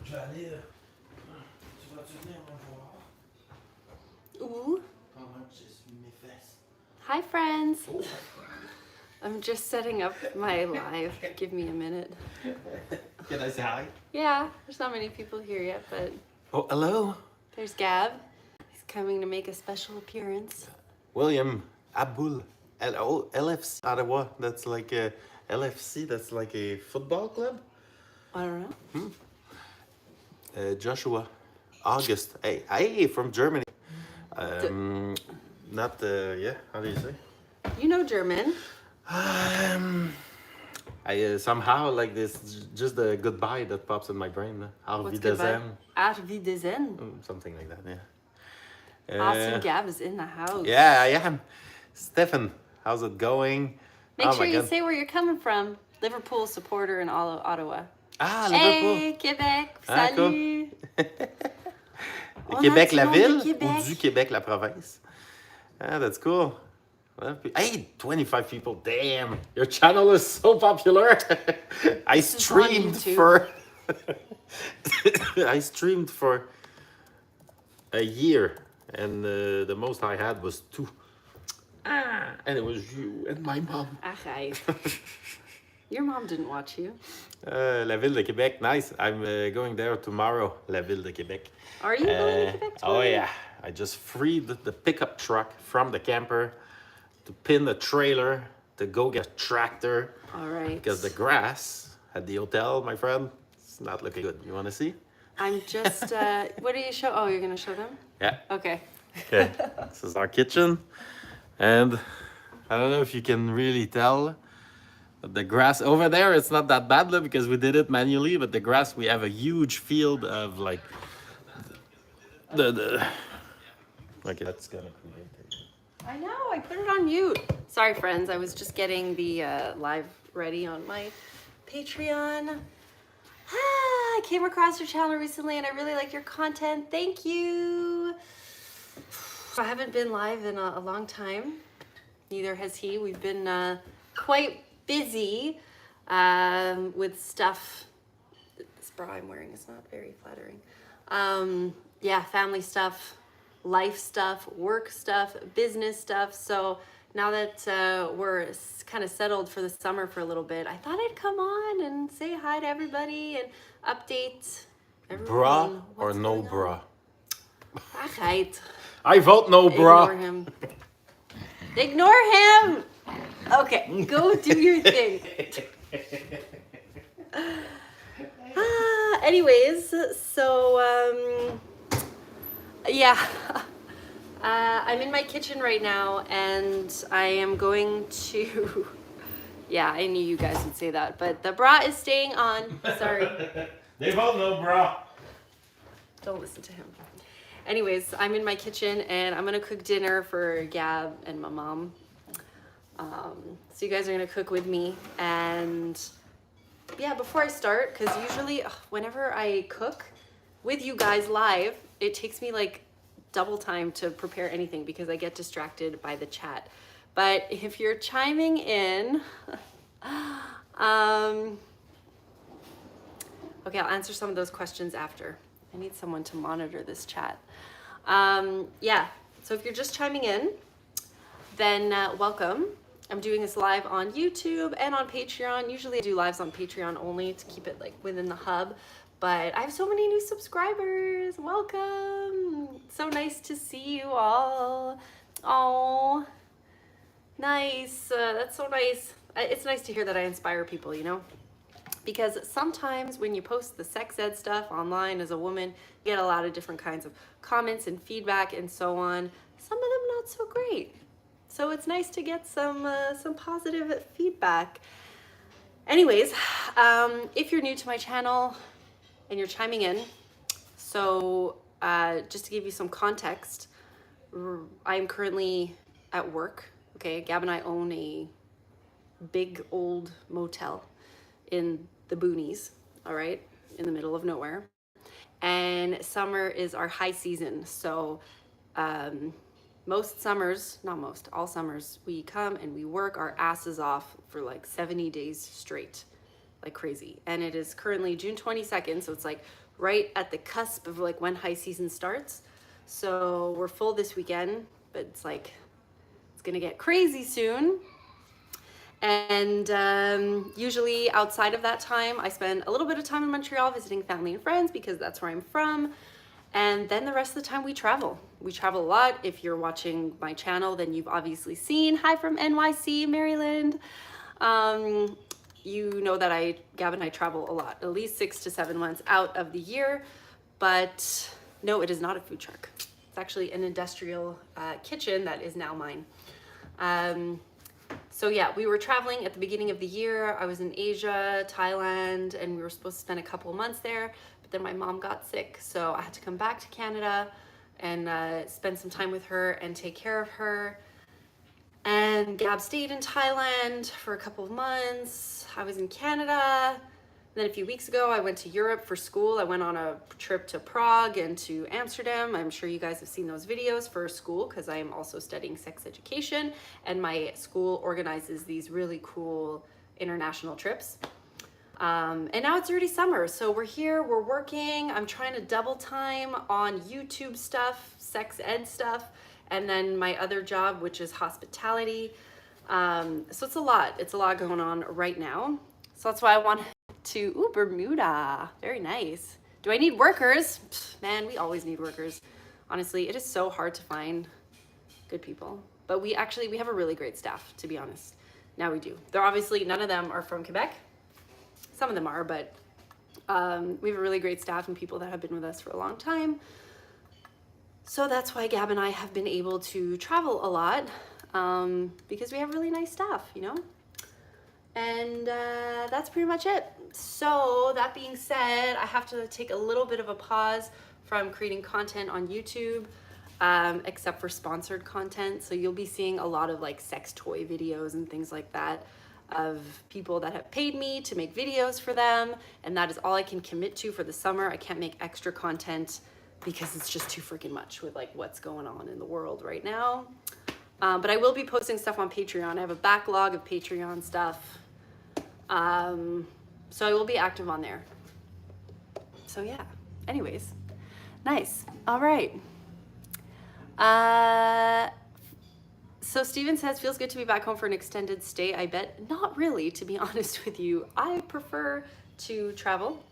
Je vais aller. Tu vas-tu venir me voir? Ooh. Pendant que j'essuie mes fesses. Hi, friends. I'm just setting up my live. Give me a minute. Can I say hi? Yeah, there's not many people here yet, but Oh, hello. there's Gab. He's coming to make a special appearance. William Abul. LFC Ottawa. That's like a LFC. That's like a football club. I don't know. Joshua August. Hey, from Germany. Not yeah. How do you say? You know German. I somehow like this. Just the goodbye that pops in my brain. Auf What's goodbye? Wiedersehen. Auf Wiedersehen. Something like that. Yeah. Awesome. Gab is in the house. Yeah, I am. Stefan, how's it going? Make Oh sure my you God. say where you're coming from. Liverpool supporter in all of Ottawa. Ah, Liverpool. Hey, Québec. Ah, cool. Salut. On a Québec du la monde de ville Québec. ou du Québec la province? Ah, that's cool. Well, hey, 25 people. Damn, your channel is so popular. I This is on streamed YouTube. for I streamed for a year, and the most I had was 2. And it was you and my mom. Achai. Your mom didn't watch you. La Ville de Québec, nice. I'm going there tomorrow, La Ville de Québec. Are you going to Quebec Oh tomorrow? yeah, I just freed the pickup truck from the camper to pin the trailer to go get a tractor. All right. Because the grass at the hotel, my friend, it's not looking good. You want to see? I'm just, what do you show? Oh, you're going to show them? Yeah. Okay. Okay. This is our kitchen. And I don't know if you can really tell, but the grass over there, it's not that bad because we did it manually, but the grass, we have a huge field of like the like that's gonna create it. I know, I put it on mute. Sorry, friends. I was just getting the live ready on my Patreon. I came across your channel recently and I really like your content. Thank you. I haven't been live in a long time. Neither has he. We've been quite busy with stuff. This bra I'm wearing is not very flattering. Yeah, family stuff, life stuff, work stuff, business stuff. So now that we're kind of settled for the summer for a little bit, I thought I'd come on and say hi to everybody and update everyone. Bra on or what's no going on. bra? Right. I vote no bra. Ignore him. Ignore him. Okay, go do your thing. Anyways, so yeah, I'm in my kitchen right now, and I am going to. Yeah, I knew you guys would say that, but the bra is staying on. Sorry. They vote no bra. Don't listen to him. Anyways, I'm in my kitchen and I'm gonna cook dinner for Gab and my mom. So you guys are gonna cook with me, and yeah, before I start, because usually whenever I cook with you guys live, it takes me like double time to prepare anything because I get distracted by the chat. But if you're chiming in, okay, I'll answer some of those questions after. I need someone to monitor this chat. Yeah, so if you're just chiming in, then welcome. I'm doing this live on YouTube and on Patreon. Usually I do lives on Patreon only to keep it like within the hub, but I have so many new subscribers. Welcome. So nice to see you all. Oh, nice. That's so nice. It's nice to hear that I inspire people, you know? Because sometimes when you post the sex ed stuff online as a woman, you get a lot of different kinds of comments and feedback and so on. Some of them not so great. So it's nice to get some positive feedback. Anyways, if you're new to my channel and you're chiming in, so just to give you some context, I'm currently at work. Okay, Gab and I own a big old motel in the boonies, all right, in the middle of nowhere. And summer is our high season. So most summers, not most, all summers, we come and we work our asses off for like 70 days straight, like crazy. And it is currently June 22nd, so it's like right at the cusp of like when high season starts. So we're full this weekend, but it's like, it's gonna get crazy soon. And usually outside of that time, I spend a little bit of time in Montreal visiting family and friends because that's where I'm from. And then the rest of the time we travel. We travel a lot. If you're watching my channel, then you've obviously seen, hi from NYC, Maryland. You know that Gab and I travel a lot, at least 6 to 7 months out of the year. But no, it is not a food truck. It's actually an industrial kitchen that is now mine. So yeah, we were traveling at the beginning of the year. I was in Asia, Thailand, and we were supposed to spend a couple of months there. But then my mom got sick, so I had to come back to Canada and spend some time with her and take care of her. And Gab stayed in Thailand for a couple of months. I was in Canada. And then a few weeks ago, I went to Europe for school. I went on a trip to Prague and to Amsterdam. I'm sure you guys have seen those videos for school because I am also studying sex education, and my school organizes these really cool international trips. And now it's already summer, so we're here, we're working. I'm trying to double time on YouTube stuff, sex ed stuff, and then my other job, which is hospitality. So it's a lot going on right now. So that's why I want to, ooh, Bermuda, very nice. Do I need workers? Pfft, man, we always need workers. Honestly, it is so hard to find good people, but we have a really great staff, to be honest. Now we do. They're obviously, none of them are from Quebec. Some of them are, but we have a really great staff and people that have been with us for a long time. So that's why Gab and I have been able to travel a lot, because we have really nice staff, you know? And that's pretty much it. So that being said, I have to take a little bit of a pause from creating content on YouTube, except for sponsored content. So you'll be seeing a lot of like sex toy videos and things like that of people that have paid me to make videos for them. And that is all I can commit to for the summer. I can't make extra content because it's just too freaking much with like what's going on in the world right now. But I will be posting stuff on Patreon. I have a backlog of Patreon stuff. So I will be active on there. So yeah, anyways, nice. All right. So Steven says, feels good to be back home for an extended stay. I bet not really, to be honest with you. I prefer to travel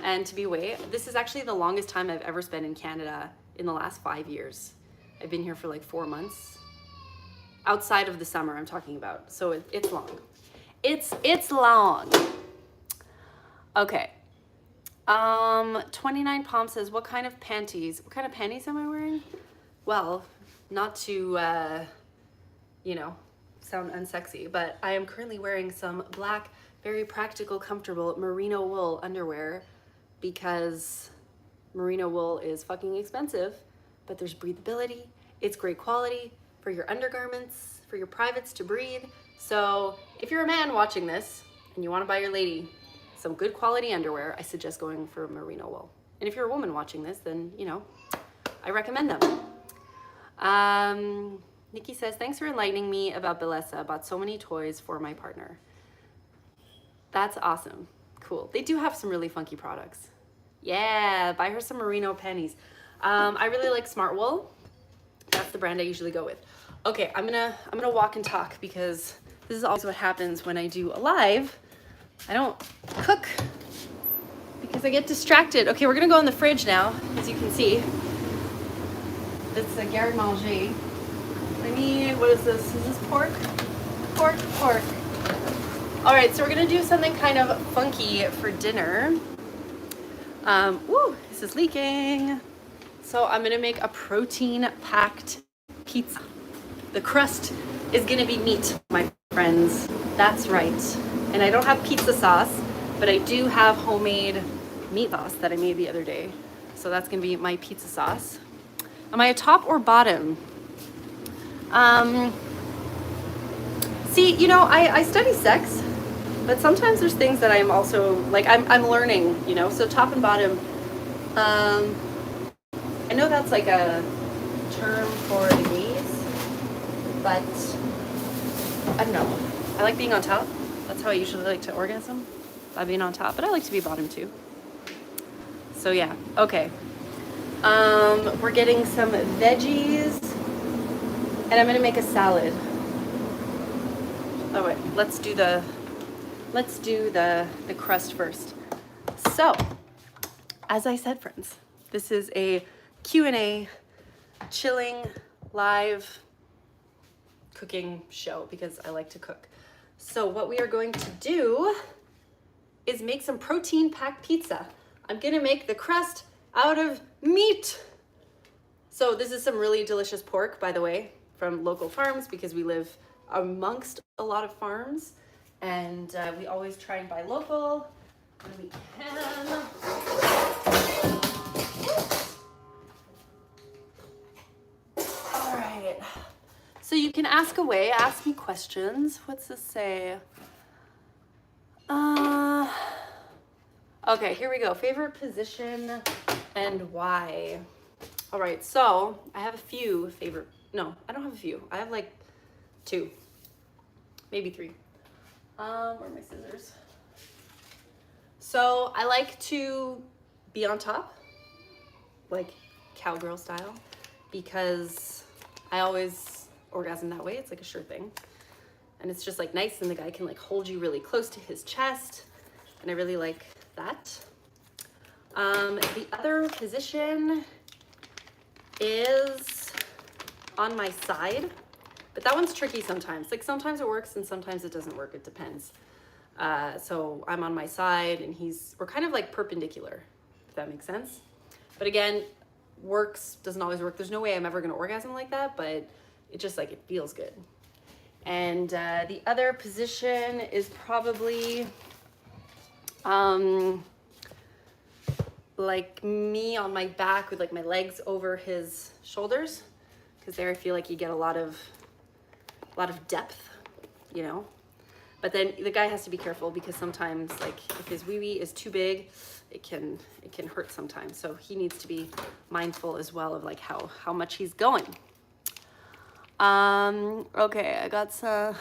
and to be away. This is actually the longest time I've ever spent in Canada in the last 5 years. I've been here for like 4 months. Outside of the summer I'm talking about. So it's long. It's long. Okay. 29 Palm says, what kind of panties am I wearing? Well, not to, you know, sound unsexy, but I am currently wearing some black, very practical, comfortable merino wool underwear because merino wool is fucking expensive, but there's breathability. It's great quality for your undergarments, for your privates to breathe. So if you're a man watching this and you want to buy your lady some good quality underwear, I suggest going for merino wool. And if you're a woman watching this, then, you know, I recommend them. Nikki says, thanks for enlightening me about Bellesa. I bought so many toys for my partner. That's awesome. Cool. They do have some really funky products. Yeah, buy her some merino panties. I really like Smart Wool. That's the brand I usually go with. Okay, I'm gonna walk and talk because this is always what happens when I do a live. I don't cook because I get distracted. Okay, we're gonna go in the fridge now, as you can see. It's a garde manger. I need, what is this? Is this pork? Pork. All right, so we're gonna do something kind of funky for dinner. Woo, this is leaking. So I'm gonna make a protein-packed pizza. The crust is gonna be meat, my friends. That's right. And I don't have pizza sauce, but I do have homemade meat sauce that I made the other day. So that's gonna be my pizza sauce. Am I a top or bottom? See, you know, I study sex, but sometimes there's things that I'm also, like, I'm learning, you know, so top and bottom. I know that's like a term for the gays, but I don't know. I like being on top. That's how I usually like to orgasm, by being on top, but I like to be bottom too. So yeah, okay. We're getting some veggies, and I'm gonna make a salad. Oh wait, let's do the crust first. So, as I said, friends, this is a Q&A, chilling, live cooking show because I like to cook. So what we are going to do is make some protein-packed pizza. I'm gonna make the crust out of meat. So this is some really delicious pork, by the way, from local farms because we live amongst a lot of farms, and we always try and buy local when we can. All right. So you can ask away, ask me questions. What's this say? Okay, here we go. Favorite position and why? All right, so I have a few favorite, no, I don't have a few. I have like 2, maybe 3. Where are my scissors? So I like to be on top, like cowgirl style, because I always orgasm that way. It's like a sure thing. And it's just like nice, and the guy can like hold you really close to his chest. And I really like that. The other position is on my side, but that one's tricky sometimes. Like sometimes it works and sometimes it doesn't work. It depends. So I'm on my side and we're kind of like perpendicular, if that makes sense. But again, works, doesn't always work. There's no way I'm ever gonna orgasm like that, but it just like, it feels good. And the other position is probably like me on my back with like my legs over his shoulders, because there I feel like you get a lot of depth, you know. But then the guy has to be careful because sometimes like if his wee-wee is too big, it can hurt sometimes. So he needs to be mindful as well of like how much he's going. Okay, I got some.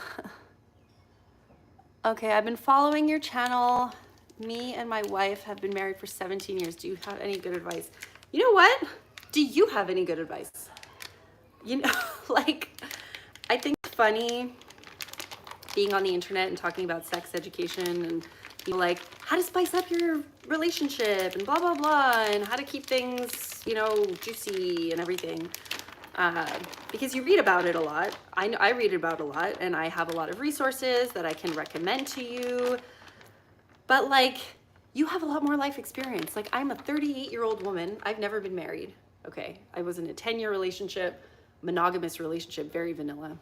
Okay, I've been following your channel. Me and my wife have been married for 17 years. Do you have any good advice? You know what? Do you have any good advice? You know, like, I think it's funny being on the internet and talking about sex education and, you know, like how to spice up your relationship and blah, blah, blah, and how to keep things, you know, juicy and everything. Because you read about it a lot. I read about it a lot, and I have a lot of resources that I can recommend to you. But like, you have a lot more life experience. Like, I'm a 38-year-old woman. I've never been married. Okay, I was in a 10-year relationship, monogamous relationship, very vanilla.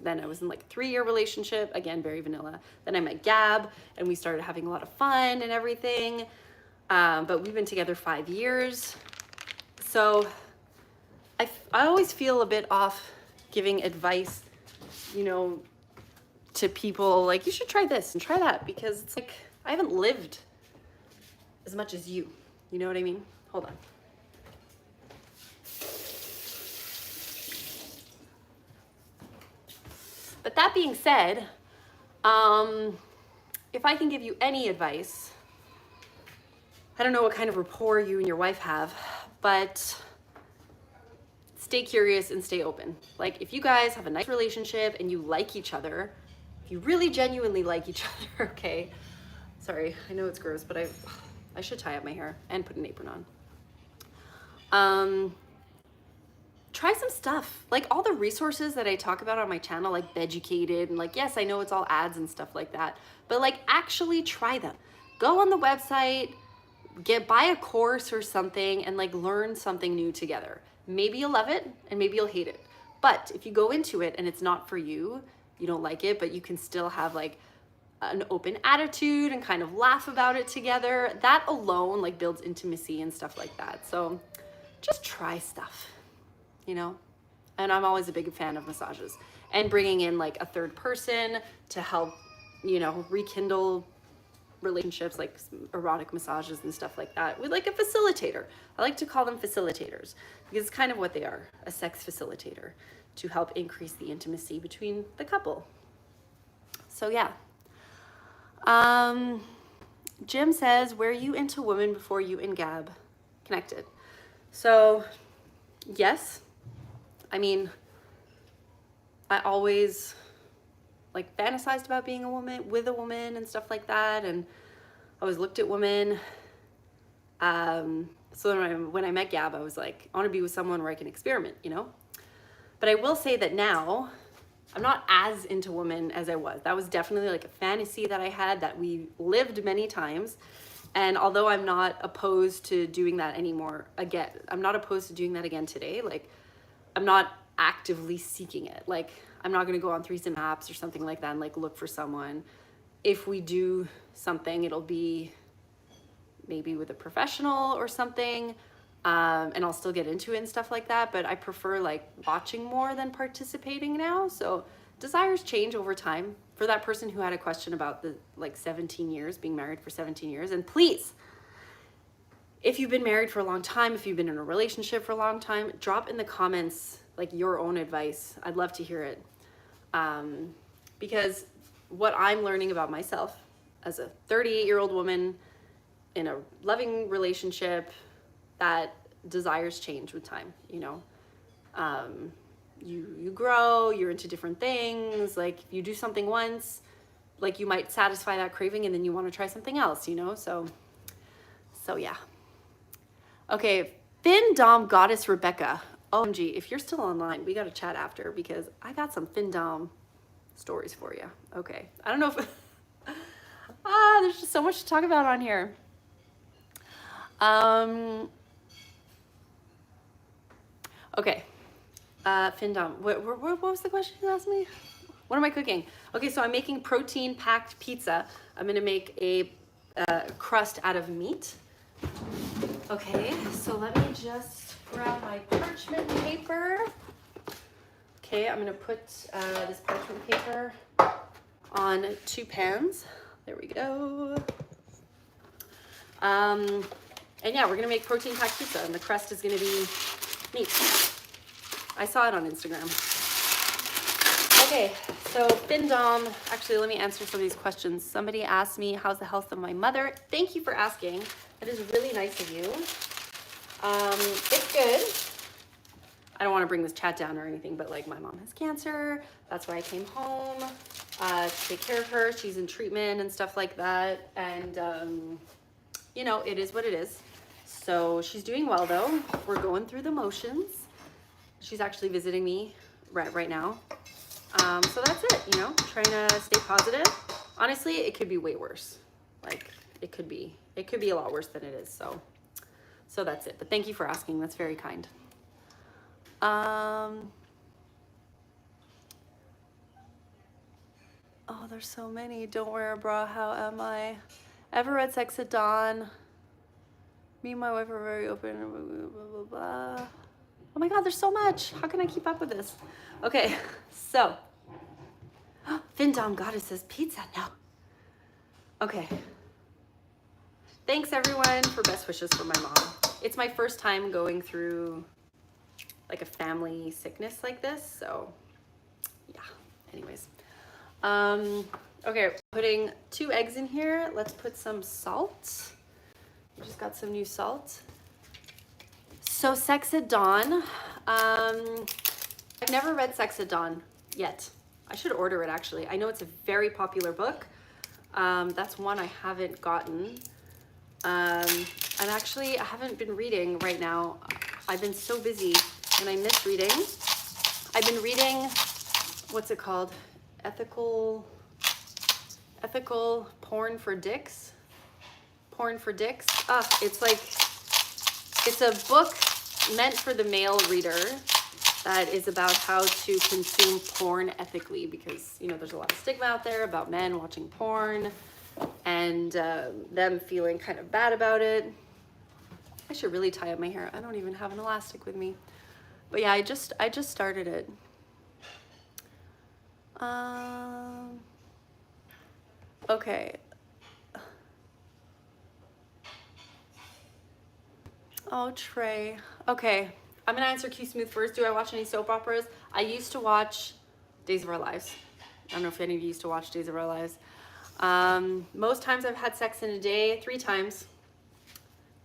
Then I was in like a 3-year relationship, again, very vanilla. Then I met Gab, and we started having a lot of fun and everything. But we've been together 5 years. So I always feel a bit off giving advice, you know, to people like, you should try this and try that, because it's like, I haven't lived as much as you know what I mean? Hold on. But that being said, if I can give you any advice, I don't know what kind of rapport you and your wife have, but stay curious and stay open. Like, if you guys have a nice relationship and you like each other, if you really genuinely like each other, okay, sorry, I know it's gross, but I should tie up my hair and put an apron on. Try some stuff. Like all the resources that I talk about on my channel, like Beducated, and like, yes, I know it's all ads and stuff like that, but like actually try them. Go on the website, buy a course or something, and like learn something new together. Maybe you'll love it and maybe you'll hate it. But if you go into it and it's not for you, you don't like it, but you can still have like an open attitude and kind of laugh about it together, that alone like builds intimacy and stuff like that. So just try stuff, you know? And I'm always a big fan of massages and bringing in like a third person to help, you know, rekindle relationships, like erotic massages and stuff like that, with like a facilitator. I like to call them facilitators because it's kind of what they are, a sex facilitator, to help increase the intimacy between the couple. So yeah. Jim says, were you into women before you and Gab connected? So, yes. I mean, I always like fantasized about being a woman, with a woman and stuff like that. And I always looked at women. So when I met Gab, I was like, I want to be with someone where I can experiment, you know? But I will say that now I'm not as into women as I was. That was definitely like a fantasy that I had that we lived many times. And although I'm not opposed to doing that anymore, again, I'm not opposed to doing that again today. Like, I'm not actively seeking it. Like, I'm not going to go on threesome apps or something like that and like look for someone. If we do something, it'll be maybe with a professional or something. And I'll still get into it and stuff like that. But I prefer like watching more than participating now. So desires change over time. For that person who had a question about the like 17 years, being married for 17 years. And please, if you've been married for a long time, if you've been in a relationship for a long time, drop in the comments like your own advice. I'd love to hear it. Because what I'm learning about myself as a 38-year-old woman in a loving relationship, that desires change with time, you know. You grow, you're into different things. Like, if you do something once, like, you might satisfy that craving and then you want to try something else, you know. So yeah. Okay, Fin Dom Goddess Rebecca. OMG, if you're still online, we got to chat after because I got some Fin Dom stories for you. Okay, I don't know if there's just so much to talk about on here. Okay, Fin Dom, what was the question you asked me? What am I cooking? Okay, so I'm making protein packed pizza. I'm gonna make a crust out of meat. Okay, so let me just grab my parchment paper. Okay, I'm gonna put this parchment paper on 2 pans. There we go. And yeah, we're gonna make protein packed pizza, and the crust is gonna be meat. I saw it on Instagram. Okay, so Fin Dom, actually let me answer some of these questions. Somebody asked me, how's the health of my mother? Thank you for asking. That is really nice of you. It's good. I don't want to bring this chat down or anything, but like, my mom has cancer. That's why I came home to take care of her. She's in treatment and stuff like that. And, you know, it is what it is. So she's doing well though. We're going through the motions. She's actually visiting me right now. So that's it, you know, trying to stay positive. Honestly, it could be way worse. Like, it could be a lot worse than it is. So that's it. But thank you for asking. That's very kind. Oh, there's so many. Don't wear a bra. How am I? Ever read Sex at Dawn? Me and my wife are very open. Blah, blah, blah. Oh my God, there's so much. How can I keep up with this? Okay, so. Fin Dom Goddess says pizza. No. Okay. Thanks everyone for best wishes for my mom. It's my first time going through like a family sickness like this, so yeah. Anyways, okay, putting 2 eggs in here. Let's put some salt. We just got some new salt. So Sex at Dawn. I've never read Sex at Dawn yet. I should order it actually. I know it's a very popular book. That's one I haven't gotten. I haven't been reading right now. I've been so busy and I miss reading. I've been reading, what's it called? Ethical porn for dicks. Porn for dicks. It's a book meant for the male reader that is about how to consume porn ethically, because, you know, there's a lot of stigma out there about men watching porn and them feeling kind of bad about it. I should really tie up my hair. I don't even have an elastic with me. But yeah, I just started it. Okay. Oh, Trey. Okay. I'm gonna answer Q Smooth first. Do I watch any soap operas? I used to watch Days of Our Lives. I don't know if any of you used to watch Days of Our Lives. Most times I've had sex in a day, 3 times.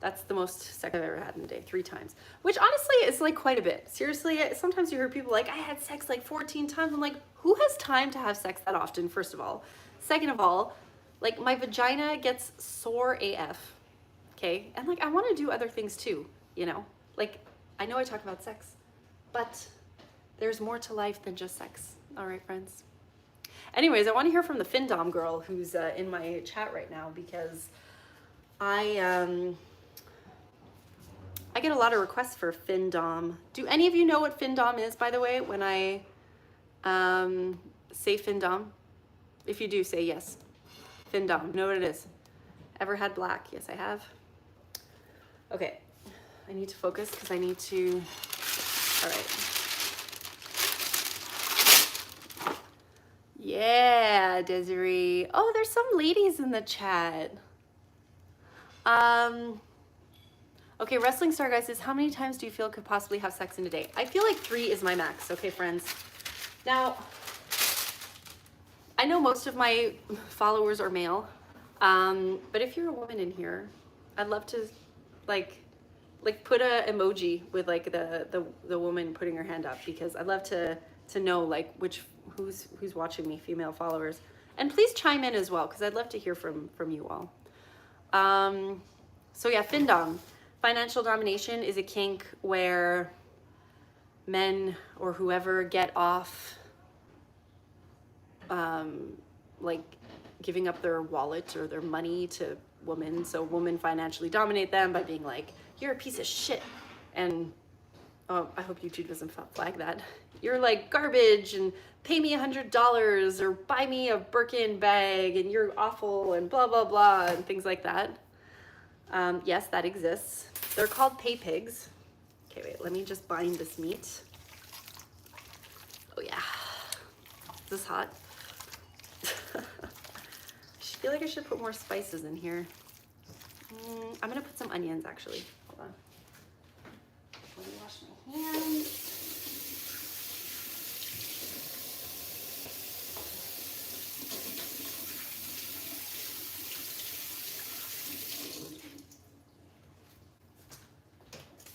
That's the most sex I've ever had in a day, 3 times. Which honestly is like quite a bit. Seriously, sometimes you hear people like, I had sex like 14 times. I'm like, who has time to have sex that often, first of all? Second of all, like my vagina gets sore AF, okay? And like I want to do other things too, you know? Like I know I talk about sex, but there's more to life than just sex. All right, friends? Anyways, I want to hear from the FinDom girl who's in my chat right now because I get a lot of requests for FinDom. Do any of you know what FinDom is, by the way, when I say FinDom? If you do, say yes. FinDom, know what it is. Ever had black? Yes, I have. Okay, I need to focus because I need to, all right. Yeah, Desiree. Oh, there's some ladies in the chat. Okay, Wrestling Star Guy says, how many times do you feel could possibly have sex in a day? I feel like 3 is my max, okay, friends? Now, I know most of my followers are male, but if you're a woman in here, I'd love to, like put a emoji with like the woman putting her hand up because I'd love to know like who's watching me, female followers, and please chime in as well because I'd love to hear from you all. So yeah, FinDom, financial domination, is a kink where men or whoever get off like giving up their wallet or their money to women. So women financially dominate them by being like, you're a piece of shit. And oh, I hope YouTube doesn't flag that. You're like garbage and pay me $100 or buy me a Birkin bag and you're awful and blah, blah, blah, and things like that. Yes, that exists. They're called pay pigs. Okay, wait, let me just bind this meat. Oh yeah, is this hot? I feel like I should put more spices in here. I'm gonna put some onions actually. Hold on. Let me wash my hands.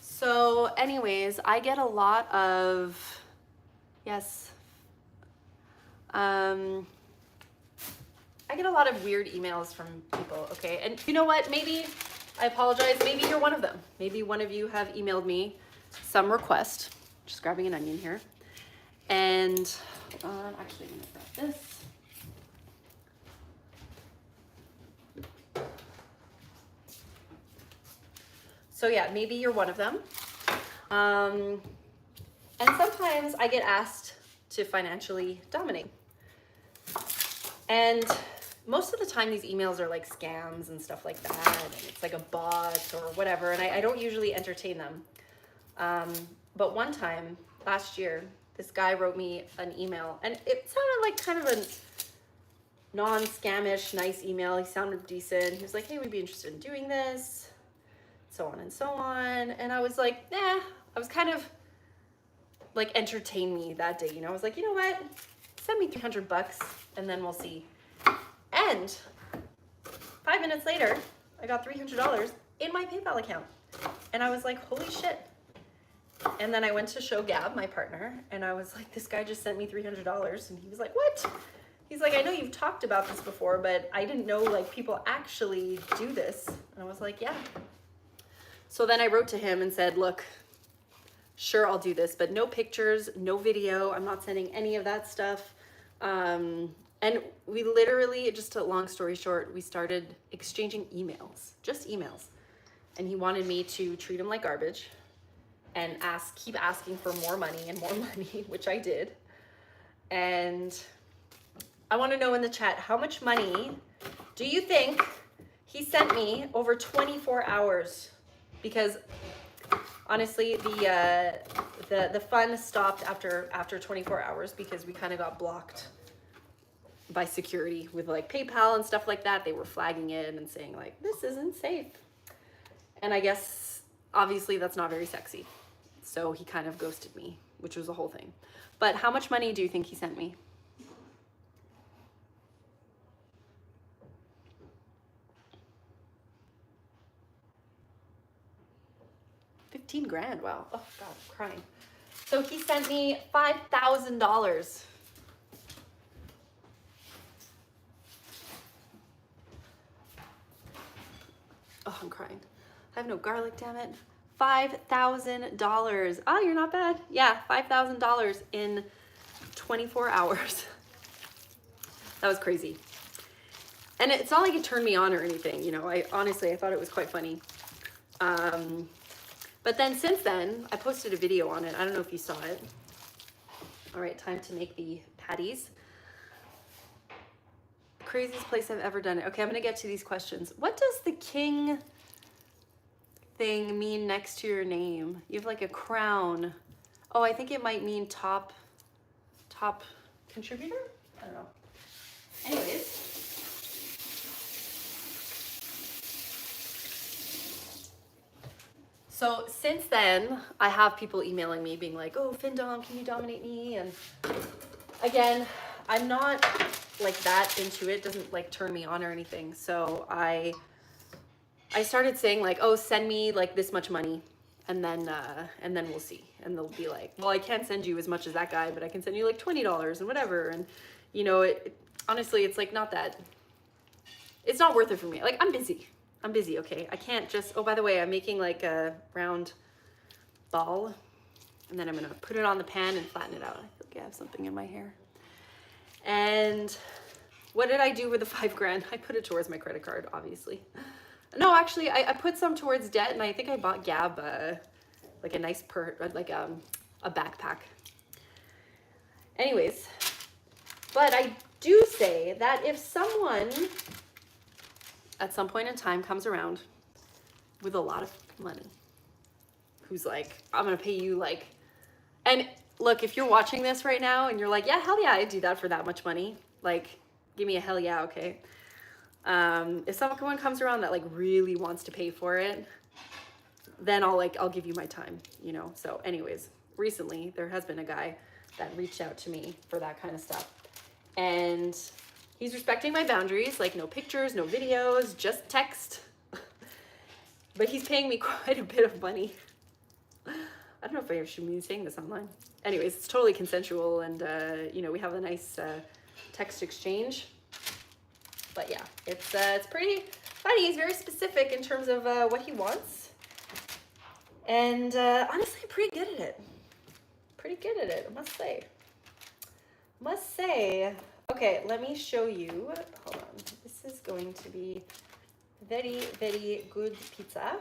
So anyways, I get a lot of, yes, I get a lot of weird emails from people, okay? And you know what, maybe, I apologize, maybe you're one of them. Maybe one of you have emailed me some request, just grabbing an onion here. And, actually I'm gonna grab this. So yeah, maybe you're one of them. And sometimes I get asked to financially dominate. And most of the time these emails are like scams and stuff like that, and it's like a bot or whatever, and I don't usually entertain them. But one time last year, this guy wrote me an email, and it sounded like kind of a non-scamish, nice email. He sounded decent. He was like, hey, we'd be interested in doing this, so on and so on. And I was like, nah. I was kind of like, entertain me that day, you know? I was like, you know what? Send me $300 and then we'll see. And 5 minutes later, I got $300 in my PayPal account. And I was like, holy shit. And then I went to show Gab, my partner, and I was like, this guy just sent me $300. And he was like, what? He's like, I know you've talked about this before, but I didn't know like people actually do this. And I was like, yeah. So then I wrote to him and said, look, sure, I'll do this, but no pictures, no video. I'm not sending any of that stuff. And we literally, just a long story short, we started exchanging emails, just emails. And he wanted me to treat him like garbage and keep asking for more money and more money, which I did. And I want to know in the chat, how much money do you think he sent me over 24 hours? Because honestly, the fun stopped after 24 hours because we kind of got blocked by security with like PayPal and stuff like that. They were flagging it and saying like, this isn't safe. And I guess obviously that's not very sexy. So he kind of ghosted me, which was the whole thing. But how much money do you think he sent me? 15 grand. Wow. Oh God, I'm crying. So he sent me $5,000. Oh, I'm crying. I have no garlic, damn it. $5,000. Oh, you're not bad. Yeah, $5,000 in 24 hours. That was crazy. And it's not like it turned me on or anything, you know. I honestly thought it was quite funny. But then since then, I posted a video on it. I don't know if you saw it. All right, time to make the patties. Craziest place I've ever done it. Okay, I'm gonna get to these questions. What does the king thing mean next to your name? You have like a crown. Oh, I think it might mean top contributor? I don't know. Anyways. So since then, I have people emailing me being like, oh, FinDom, can you dominate me? And again, I'm not like that into it. Doesn't like turn me on or anything. So I started saying like, oh, send me like this much money, and then we'll see. And they'll be like, well, I can't send you as much as that guy, but I can send you like $20 and whatever. And you know, honestly, it's like not that. It's not worth it for me. Like I'm busy, okay? I can't just, oh, by the way, I'm making like a round ball, and then I'm gonna put it on the pan and flatten it out. I feel like I have something in my hair. And what did I do with the 5 grand? I put it towards my credit card, obviously. No, actually, I put some towards debt, and I think I bought Gab like a nice like a backpack. Anyways, but I do say that if someone at some point in time comes around with a lot of money, who's like, I'm gonna pay you like, and look, if you're watching this right now and you're like, yeah, hell yeah, I'd do that for that much money, like, give me a hell yeah, okay. If someone comes around that like really wants to pay for it, then I'll give you my time, you know. So anyways, recently there has been a guy that reached out to me for that kind of stuff, and he's respecting my boundaries, like no pictures, no videos, just text. But he's paying me quite a bit of money. I don't know if I should be saying this online. Anyways, it's totally consensual, and you know, we have a nice text exchange. But yeah, it's pretty funny. He's very specific in terms of what he wants, and honestly, I'm pretty good at it. I must say. Okay, let me show you. Hold on. This is going to be very, very good pizza.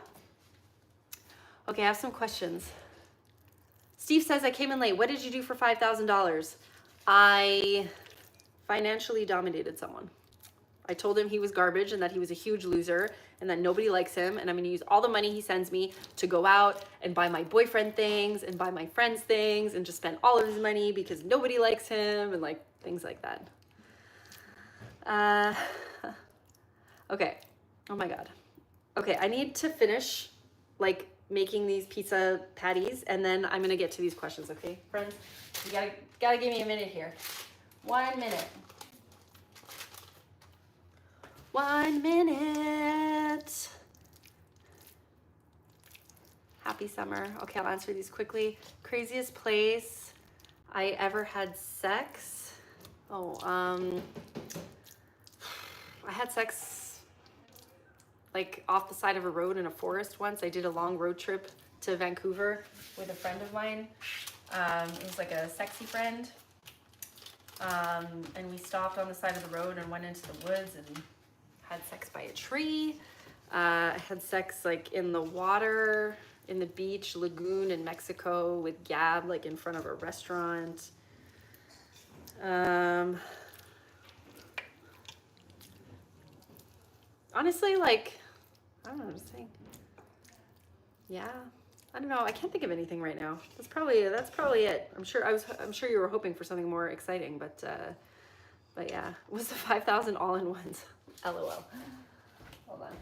Okay, I have some questions. Steve says, I came in late. What did you do for $5,000? I financially dominated someone. I told him he was garbage and that he was a huge loser and that nobody likes him, and I'm gonna use all the money he sends me to go out and buy my boyfriend things and buy my friends things and just spend all of his money because nobody likes him and like things like that. Okay. Oh my God. Okay, I need to finish like making these pizza patties, and then I'm gonna get to these questions, okay, friends? You gotta give me a minute here. 1 minute. 1 minute. Happy summer. Okay, I'll answer these quickly. Craziest place I ever had sex. Oh, I had sex like off the side of a road in a forest once. I did a long road trip to Vancouver with a friend of mine. It was like a sexy friend. And we stopped on the side of the road and went into the woods and had sex by a tree. I had sex like in the water, in the beach lagoon in Mexico with Gab, like in front of a restaurant. Honestly, like, I don't know what I'm saying. Yeah, I don't know. I can't think of anything right now. That's probably it. I'm sure you were hoping for something more exciting, but yeah, it was the 5,000 all-in-ones. LOL. Hold on.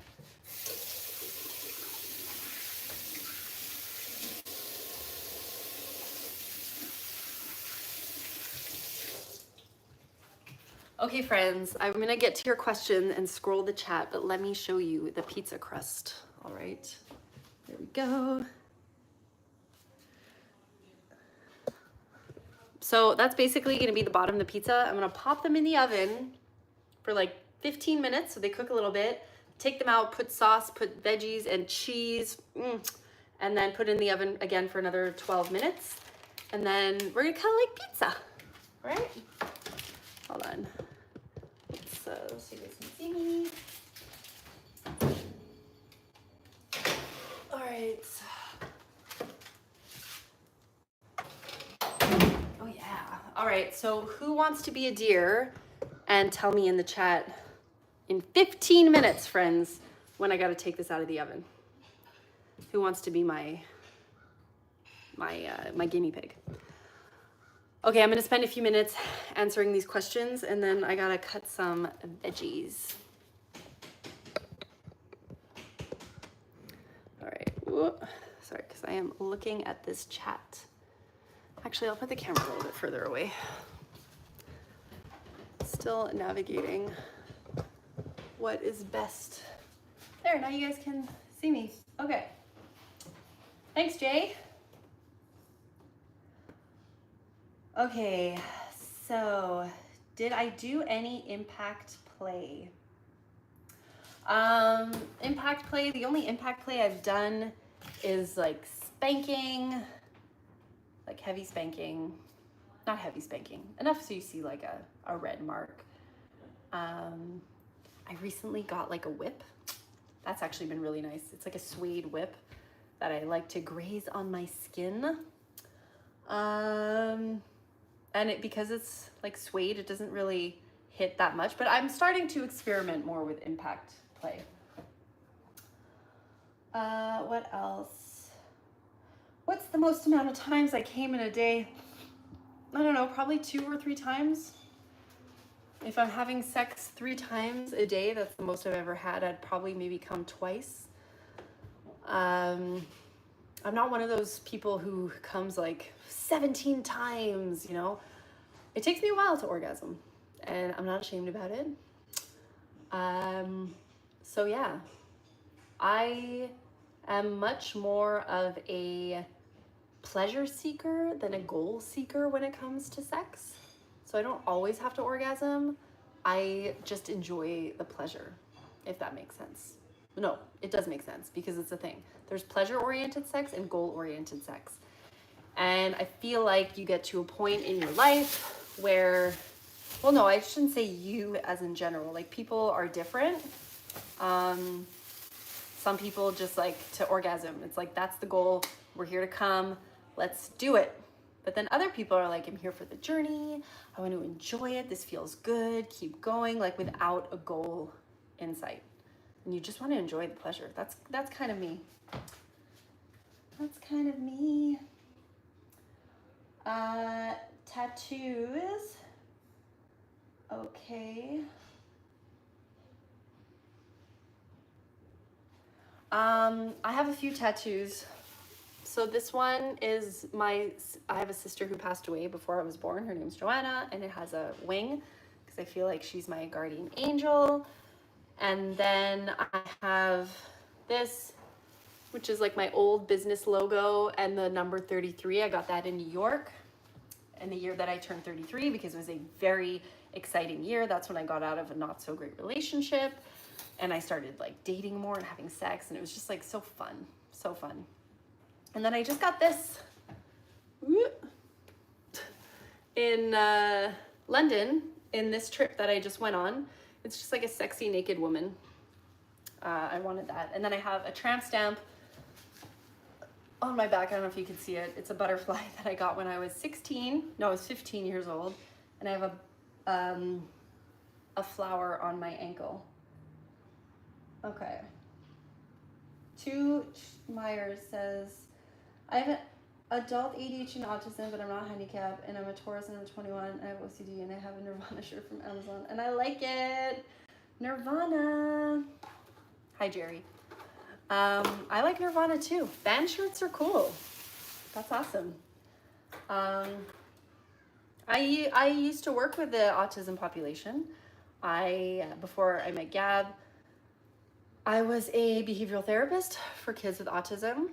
Okay, friends, I'm gonna get to your question and scroll the chat, but let me show you the pizza crust. All right, there we go. So that's basically gonna be the bottom of the pizza. I'm gonna pop them in the oven for like 15 minutes so they cook a little bit. Take them out, put sauce, put veggies and cheese, and then put in the oven again for another 12 minutes. And then we're gonna kind of like pizza, right? Hold on. So you guys can see me. All right. Oh yeah. All right, so who wants to be a deer? And tell me in the chat in 15 minutes, friends, when I gotta take this out of the oven. Who wants to be my guinea pig? Okay, I'm gonna spend a few minutes answering these questions and then I gotta cut some veggies. All right, sorry, because I am looking at this chat. Actually, I'll put the camera a little bit further away. Still navigating what is best. There, now you guys can see me. Okay. Thanks, Jay. Okay, so did I do any impact play? Impact play, the only impact play I've done is like spanking, like heavy spanking, not heavy spanking, enough so you see like a red mark. I recently got like a whip. That's actually been really nice. It's like a suede whip that I like to graze on my skin. And because it's like suede, it doesn't really hit that much, but I'm starting to experiment more with impact play. What else? What's the most amount of times I came in a day? I don't know, probably 2 or 3 times. If I'm having sex 3 times a day, that's the most I've ever had. I'd probably maybe come twice. I'm not one of those people who comes like 17 times, you know. It takes me a while to orgasm, and I'm not ashamed about it. So yeah, I am much more of a pleasure seeker than a goal seeker when it comes to sex. So I don't always have to orgasm. I just enjoy the pleasure, if that makes sense. No, it does make sense because it's a thing. There's pleasure-oriented sex and goal-oriented sex. And I feel like you get to a point in your life where, well, no, I shouldn't say you as in general. Like, people are different. Some people just like to orgasm. It's like, that's the goal. We're here to come. Let's do it. But then other people are like, I'm here for the journey. I want to enjoy it. This feels good. Keep going, like without a goal in sight. And you just want to enjoy the pleasure. That's kind of me. That's kind of me. Tattoos. Okay. I have a few tattoos. So this one is I have a sister who passed away before I was born. Her name's Joanna, and it has a wing because I feel like she's my guardian angel. And then I have this, which is like my old business logo, and the number 33. I got that in New York in the year that I turned 33 because it was a very exciting year. That's when I got out of a not so great relationship and I started like dating more and having sex, and it was just like so fun, so fun. And then I just got this in London in this trip that I just went on. It's just like a sexy naked woman. I wanted that. And then I have a tramp stamp on my back. I don't know if you can see it. It's a butterfly that I got when I was 16. No, I was 15 years old. And I have a flower on my ankle. Okay. 2 Myers says, I have an adult ADHD and autism, but I'm not handicapped, and I'm a Taurus and I'm 21, I have OCD, and I have a Nirvana shirt from Amazon, and I like it. Nirvana. Hi, Jerry. I like Nirvana too. Band shirts are cool. That's awesome. I used to work with the autism population. Before I met Gab, I was a behavioral therapist for kids with autism.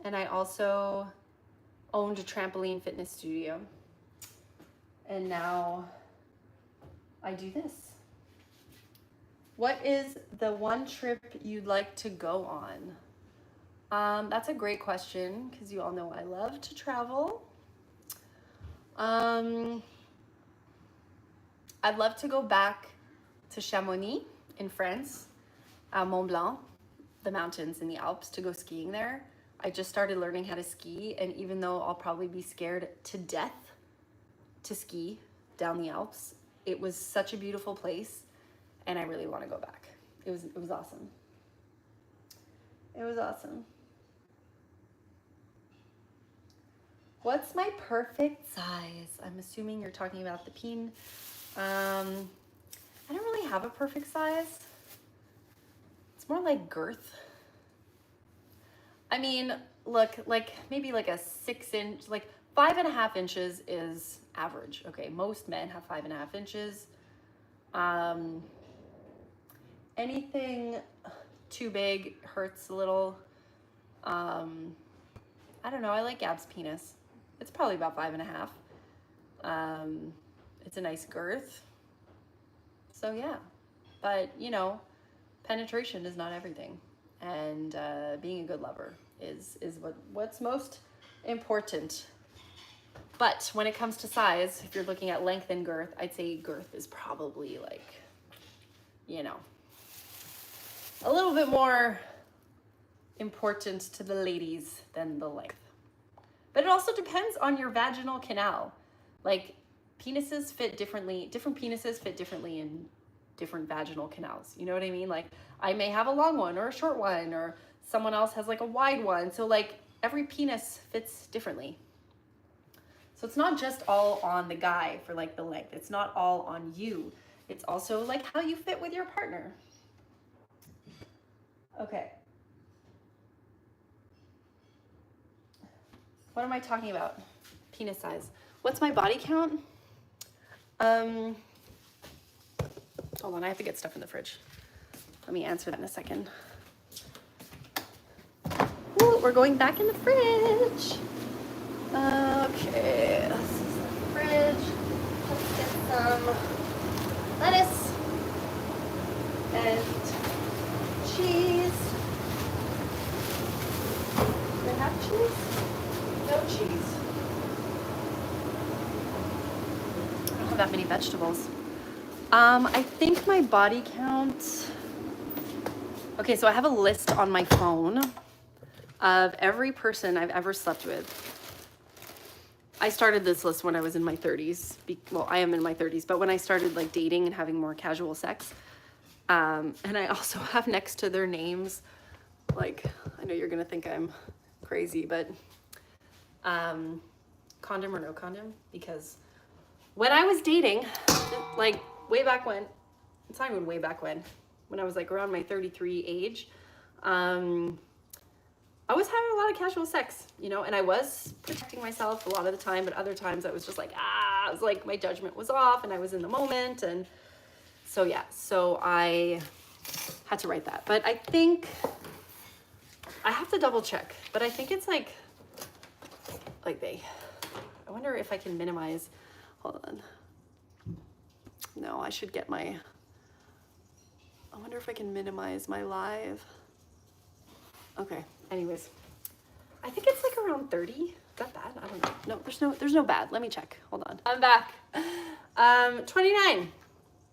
And I also owned a trampoline fitness studio. And now I do this. What is the one trip you'd like to go on? That's a great question because you all know I love to travel. I'd love to go back to Chamonix in France, Mont Blanc, the mountains in the Alps, to go skiing there. I just started learning how to ski, and even though I'll probably be scared to death to ski down the Alps, it was such a beautiful place, and I really want to go back. It was awesome. It was awesome. What's my perfect size? I'm assuming you're talking about the peen. I don't really have a perfect size. It's more like girth. I mean, look, like maybe like a 6 inch, like 5.5 inches is average. Okay, most men have 5.5 inches. Anything too big hurts a little. I don't know, I like Gab's penis. It's probably about 5.5. It's a nice girth. So yeah, but you know, penetration is not everything. And being a good lover is what's most important. But when it comes to size, if you're looking at length and girth, I'd say girth is probably like, you know, a little bit more important to the ladies than the length. But it also depends on your vaginal canal. Like penises fit differently, different penises fit differently in different vaginal canals. You know what I mean? Like I may have a long one or a short one, or someone else has like a wide one. So like every penis fits differently. So it's not just all on the guy for like the length. It's not all on you. It's also like how you fit with your partner. Okay. What am I talking about? Penis size. What's my body count? Hold on, I have to get stuff in the fridge. Let me answer that in a second. Ooh, we're going back in the fridge. Okay, this is the fridge. Let's get some lettuce and cheese. Do I have cheese? No cheese. I don't have that many vegetables. I think my body count. Okay, so I have a list on my phone of every person I've ever slept with. I started this list when I was in my 30s. Well, I am in my 30s, but when I started like dating and having more casual sex. And I also have next to their names, like, I know you're gonna think I'm crazy, but condom or no condom, because when I was dating, like way back when, it's not even way back when I was like around my 33 age, I was having a lot of casual sex, you know, and I was protecting myself a lot of the time, but other times I was just like, I was like, my judgment was off and I was in the moment. And so, yeah, so I had to write that, but I think I have to double check, but I think it's like I wonder if I can minimize, hold on. No, I should get I wonder if I can minimize my live. Okay, anyways, I think it's like around 30. Is that bad? I don't know. No, there's no bad. Let me check. Hold on. I'm back. 29.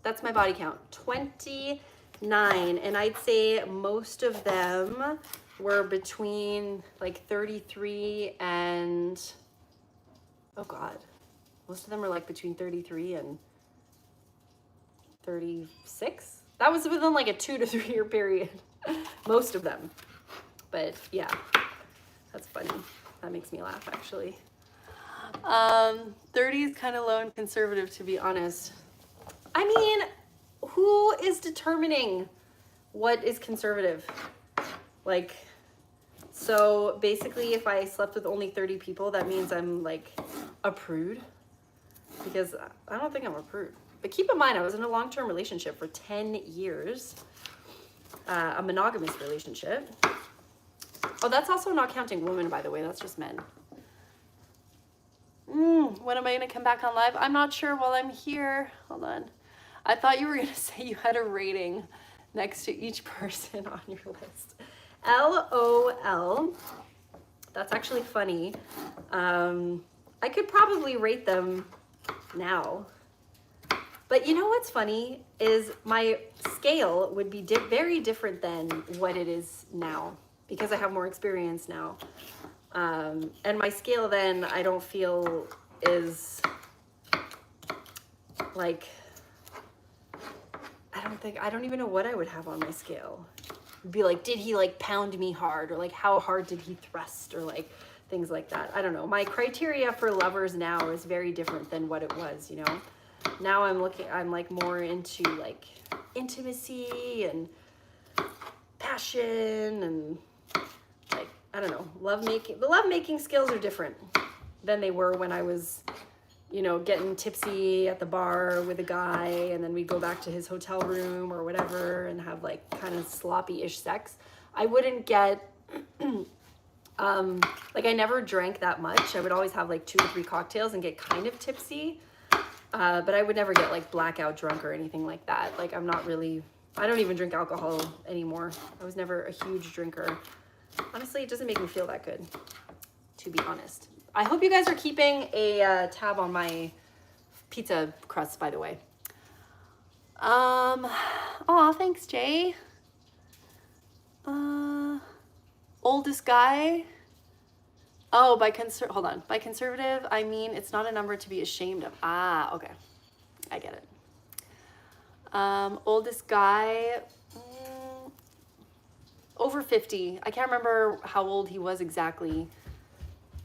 That's my body count. 29. And I'd say most of them were between like 33 and, oh God, most of them were like between 33 and 36. That was within like a 2 to 3 year period. Most of them. But yeah, that's funny. That makes me laugh actually. 30 is kind of low and conservative, to be honest. I mean, who is determining what is conservative? Like, so basically if I slept with only 30 people, that means I'm like a prude, because I don't think I'm a prude. But keep in mind, I was in a long-term relationship for 10 years, a monogamous relationship. Oh, that's also not counting women, by the way. That's just men. When am I going to come back on live? I'm not sure while I'm here. Hold on. I thought you were going to say you had a rating next to each person on your list. LOL. That's actually funny. I could probably rate them now. But you know what's funny is my scale would be very different than what it is now because I have more experience now. And my scale then I don't feel is like, I don't even know what I would have on my scale. It'd be like, did he like pound me hard, or like how hard did he thrust, or like things like that. I don't know. My criteria for lovers now is very different than what it was, you know. Now I'm like more into like intimacy and passion and like, I don't know, lovemaking. The lovemaking skills are different than they were when I was, you know, getting tipsy at the bar with a guy, and then we'd go back to his hotel room or whatever and have like kind of sloppy-ish sex. I wouldn't get, like I never drank that much. I would always have like 2 or 3 cocktails and get kind of tipsy. But I would never get like blackout drunk or anything like that. Like I don't even drink alcohol anymore. I was never a huge drinker. Honestly, it doesn't make me feel that good, to be honest. I hope you guys are keeping a tab on my pizza crust, by the way. Aw, thanks, Jay. Oldest guy. Oh, hold on. By conservative, I mean it's not a number to be ashamed of. Ah, okay. I get it. Oldest guy, over 50. I can't remember how old he was exactly.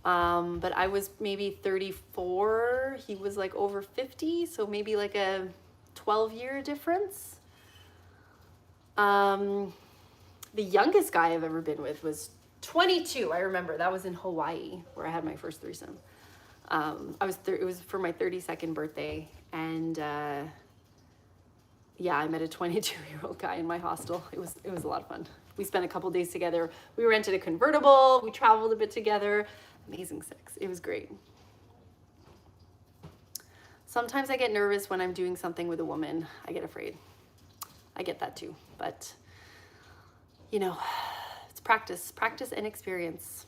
But I was maybe 34. He was like over 50, so maybe like a 12-year difference. The youngest guy I've ever been with was 22. I remember that was in Hawaii where I had my first threesome. It was for my 32nd birthday, and yeah, I met a 22-year-old guy in my hostel. It was a lot of fun. We spent a couple days together. We rented a convertible. We traveled a bit together. Amazing sex. It was great. Sometimes I get nervous when I'm doing something with a woman. I get afraid. I get that too, but you know, it's practice and experience.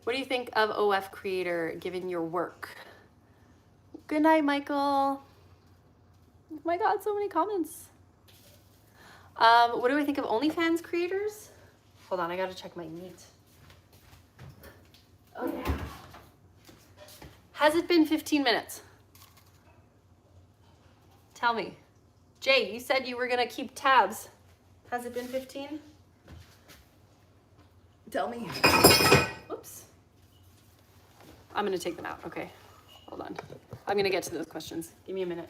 What do you think of OF creator given your work? Good night, Michael. Oh my God, so many comments. What do I think of OnlyFans creators? Hold on, I gotta check my meat. Oh yeah. Has it been 15 minutes? Tell me. Jay, you said you were gonna keep tabs. Has it been 15? Tell me. Oops. I'm gonna take them out. Okay, hold on. I'm gonna get to those questions. Give me a minute.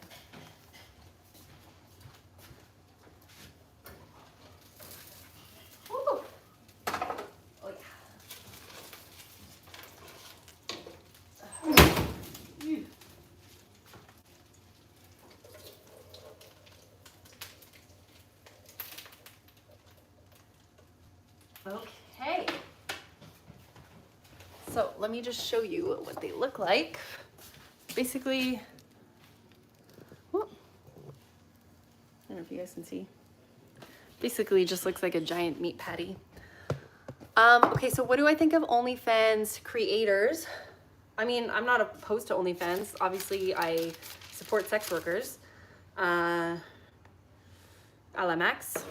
Ooh. Oh yeah. Okay. So let me just show you what they look like. Basically, whoop, I don't know if you guys can see. Basically, just looks like a giant meat patty. Okay, so what do I think of OnlyFans creators? I mean, I'm not opposed to OnlyFans. Obviously, I support sex workers. A la Max.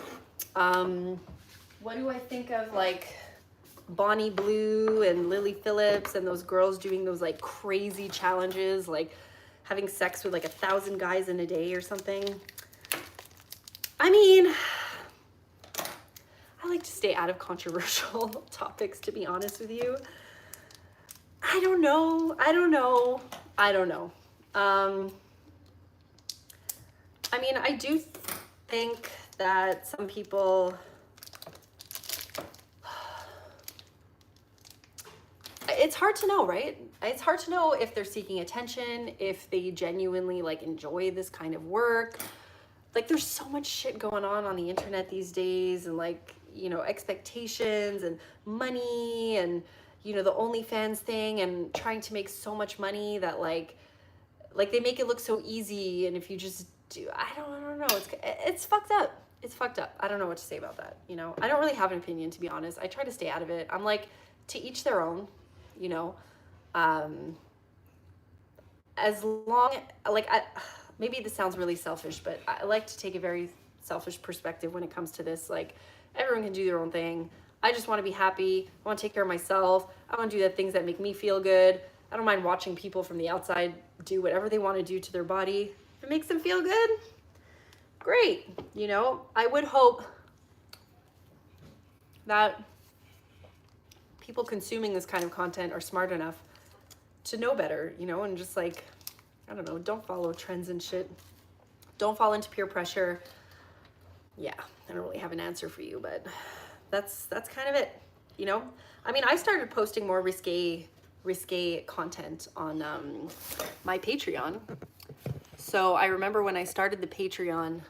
What do I think of like Bonnie Blue and Lily Phillips and those girls doing those like crazy challenges, like having sex with like 1,000 guys in a day or something? I mean, I like to stay out of controversial topics, to be honest with you. I don't know. I mean, I do think that some people, it's hard to know, right? It's hard to know if they're seeking attention, if they genuinely like enjoy this kind of work. Like there's so much shit going on the internet these days, and like, you know, expectations and money and, you know, the OnlyFans thing and trying to make so much money that like they make it look so easy. And if you just do, I don't know. It's fucked up. It's fucked up. I don't know what to say about that. You know, I don't really have an opinion, to be honest. I try to stay out of it. I'm like, to each their own, you know. As long, like, maybe this sounds really selfish, but I like to take a very selfish perspective when it comes to this. Like, everyone can do their own thing. I just want to be happy. I want to take care of myself. I want to do the things that make me feel good. I don't mind watching people from the outside do whatever they want to do to their body. If it makes them feel good, great. You know, I would hope that people consuming this kind of content are smart enough to know better, you know, and just like, I don't know, don't follow trends and shit. Don't fall into peer pressure. Yeah, I don't really have an answer for you, but that's kind of it, you know. I mean, I started posting more risque content on my Patreon. So I remember when I started the Patreon,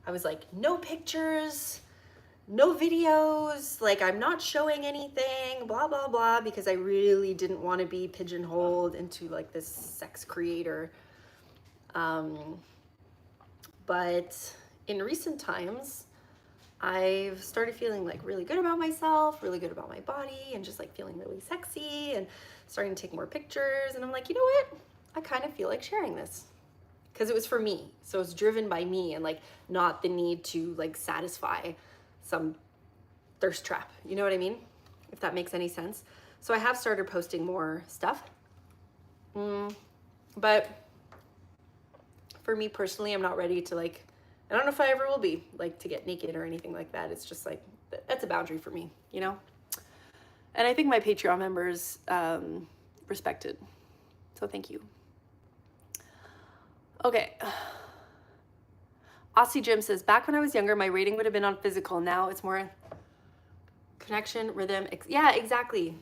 I was like, no pictures, no videos, like I'm not showing anything, blah, blah, blah, because I really didn't want to be pigeonholed into like this sex creator. But in recent times, I've started feeling like really good about myself, really good about my body, and just like feeling really sexy and starting to take more pictures. And I'm like, you know what? I kind of feel like sharing this because it was for me. So it's driven by me and like not the need to like satisfy some thirst trap. You know what I mean? If that makes any sense. So I have started posting more stuff. But for me personally, I'm not ready to like, I don't know if I ever will be, like, to get naked or anything like that. It's just like, that's a boundary for me, you know? And I think my Patreon members respect it. So thank you. Okay. Aussie Jim says, back when I was younger, my rating would have been on physical. Now it's more connection, rhythm. Yeah, exactly.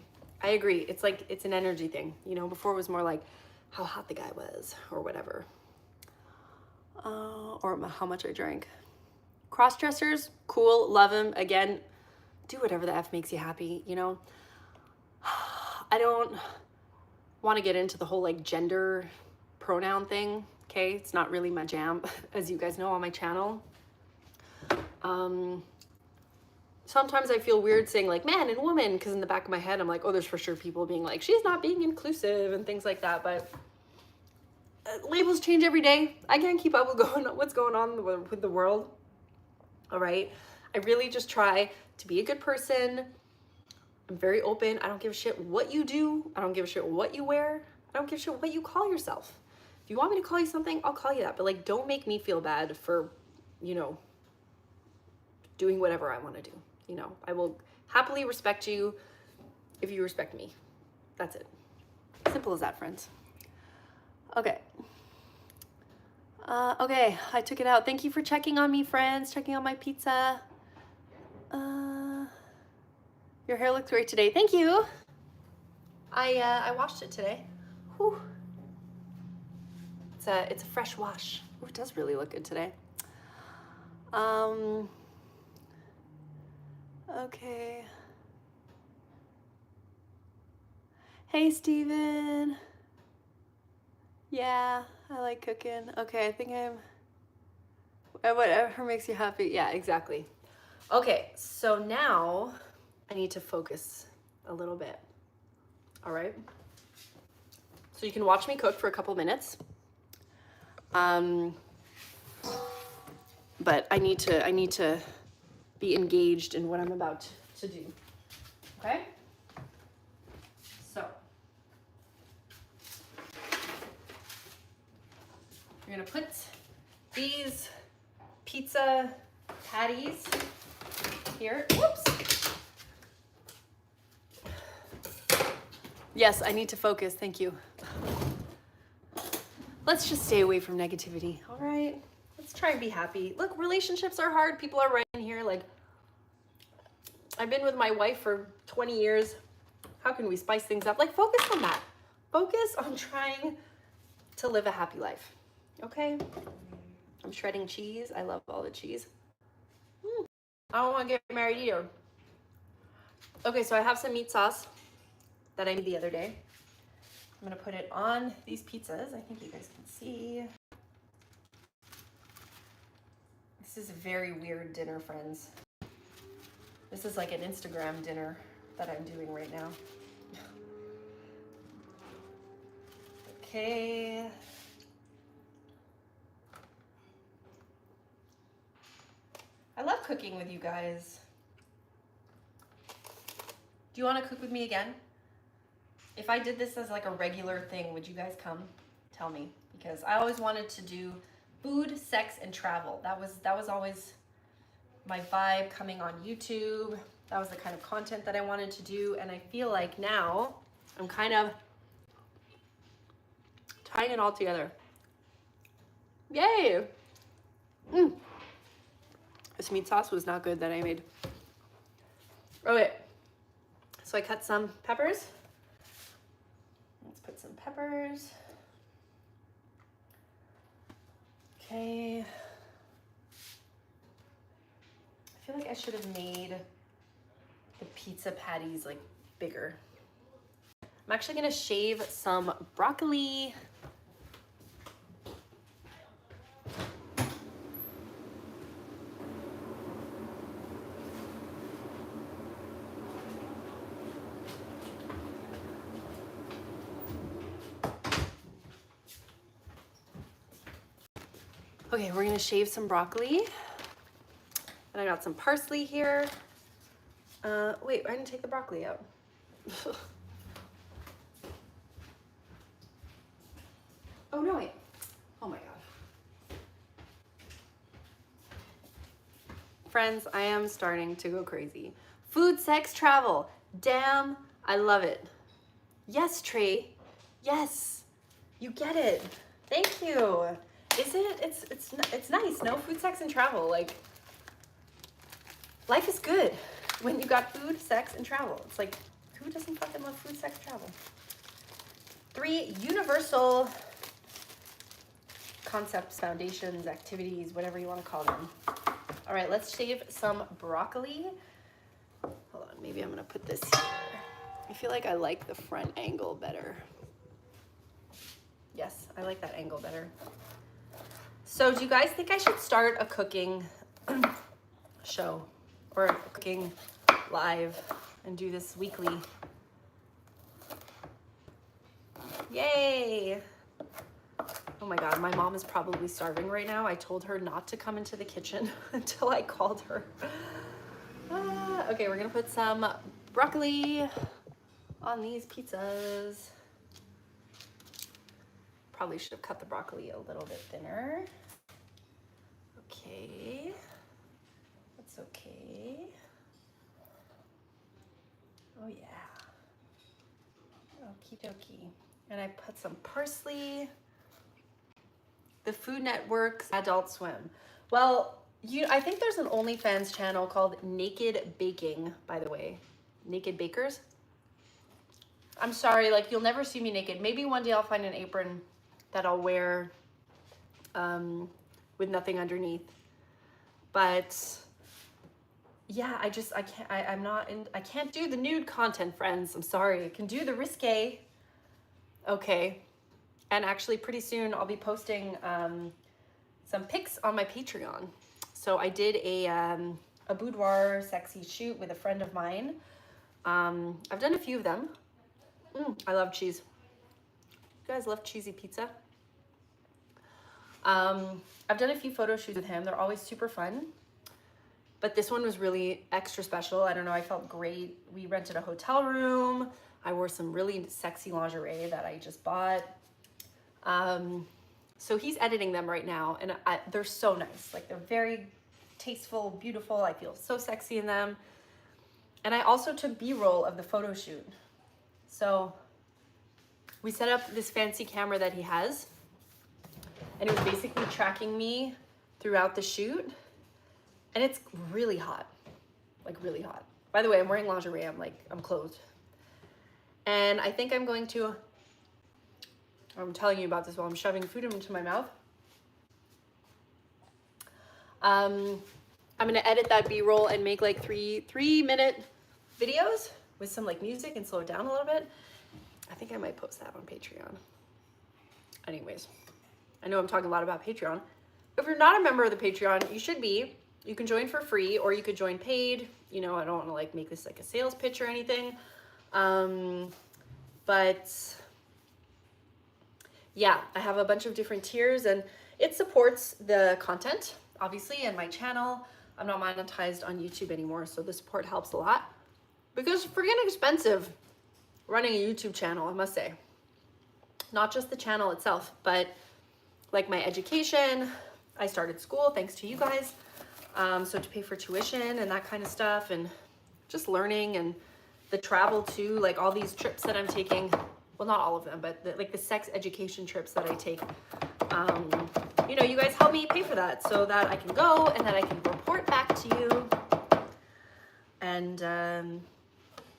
I agree. It's like, it's an energy thing. You know, before it was more like how hot the guy was or whatever. Or how much I drank. Cross-dressers, cool, love them. Again, do whatever the F makes you happy, you know? I don't want to get into the whole like gender pronoun thing, okay? It's not really my jam, as you guys know on my channel. Sometimes I feel weird saying like man and woman, because in the back of my head I'm like, oh, there's for sure people being like, she's not being inclusive and things like that, but labels change every day. I can't keep up with what's going on with the world. All right. I really just try to be a good person. I'm very open. I don't give a shit what you do. I don't give a shit what you wear. I don't give a shit what you call yourself. If you want me to call you something, I'll call you that. But like, don't make me feel bad for, you know, doing whatever I want to do. You know, I will happily respect you if you respect me. That's it. Simple as that, friends. Okay. Okay, I took it out. Thank you for checking on me, friends. Checking on my pizza. Your hair looks great today. Thank you. I washed it today. Whew. It's a fresh wash. Ooh, it does really look good today. Okay. Hey, Steven. Yeah, I like cooking. Okay, I think whatever makes you happy. Yeah, exactly. Okay, so now I need to focus a little bit. All right. So you can watch me cook for a couple minutes. But I need to be engaged in what I'm about to do. Okay? So you're gonna put these pizza patties here. Whoops. Yes, I need to focus. Thank you. Let's just stay away from negativity. All right. Let's try and be happy. Look, relationships are hard. People are writing here like, I've been with my wife for 20 years. How can we spice things up? Like, focus on that. Focus on trying to live a happy life. Okay? I'm shredding cheese. I love all the cheese. I don't want to get married either. Okay, so I have some meat sauce. that I made the other day. I'm gonna put it on these pizzas. I think you guys can see. This is a very weird dinner, friends. This is like an Instagram dinner that I'm doing right now. Okay. I love cooking with you guys. Do you want to cook with me again? If I did this as like a regular thing, would you guys come? Tell me, because I always wanted to do food, sex, and travel. That was always my vibe coming on YouTube. That was the kind of content that I wanted to do, and I feel like now I'm kind of tying it all together. Yay! This meat sauce was not good that I made. Okay, so I cut some peppers. Let's put some peppers. Okay. I feel like I should have made the pizza patties like bigger. I'm actually gonna shave some broccoli. Okay, we're gonna shave some broccoli. And I got some parsley here. Wait, I didn't take the broccoli out. Oh no, wait. Oh my God. Friends, I am starting to go crazy. Food, sex, travel. Damn, I love it. Yes, Trey. Yes, you get it. Thank you. Is it? It's nice. No, food, sex, and travel. Like, life is good when you got food, sex, and travel. It's like, who doesn't fucking love food, sex, travel? 3 universal concepts, foundations, activities, whatever you want to call them. All right, let's shave some broccoli. Hold on, maybe I'm gonna put this here. I feel like I like the front angle better. Yes, I like that angle better. So do you guys think I should start a cooking show or a cooking live and do this weekly? Yay! Oh my God, my mom is probably starving right now. I told her not to come into the kitchen until I called her. Okay, we're gonna put some broccoli on these pizzas. Probably should have cut the broccoli a little bit thinner. Okay, that's okay. Oh yeah. Okie dokie. And I put some parsley. The Food Network's Adult Swim. Well, I think there's an OnlyFans channel called Naked Baking, by the way. Naked Bakers. I'm sorry, like, you'll never see me naked. Maybe one day I'll find an apron that I'll wear with nothing underneath. But yeah, I can't do the nude content, friends. I'm sorry. I can do the risque. Okay. And actually pretty soon I'll be posting some pics on my Patreon. So I did a boudoir sexy shoot with a friend of mine. I've done a few of them. I love cheese. You guys love cheesy pizza? I've done a few photo shoots with him. They're always super fun. But this one was really extra special. I don't know, I felt great. We rented a hotel room. I wore some really sexy lingerie that I just bought. So he's editing them right now, and they're so nice. Like, they're very tasteful, beautiful. I feel so sexy in them. And I also took B-roll of the photo shoot. So we set up this fancy camera that he has, and it was basically tracking me throughout the shoot. And it's really hot, like really hot. By the way, I'm wearing lingerie, I'm clothed. And I think I'm telling you about this while I'm shoving food into my mouth. I'm gonna edit that B-roll and make like three minute videos with some like music and slow it down a little bit. I think I might post that on Patreon. Anyways, I know I'm talking a lot about Patreon. If you're not a member of the Patreon, you should be. You can join for free or you could join paid. You know, I don't want to like make this like a sales pitch or anything. But yeah, I have a bunch of different tiers and it supports the content, obviously, and my channel. I'm not monetized on YouTube anymore, so the support helps a lot. Because it's freaking expensive running a YouTube channel, I must say. Not just the channel itself, but like my education. I started school thanks to you guys. So to pay for tuition and that kind of stuff and just learning and the travel too, like all these trips that I'm taking. Well, not all of them, but like the sex education trips that I take. You know, you guys help me pay for that so that I can go and that I can report back to you. And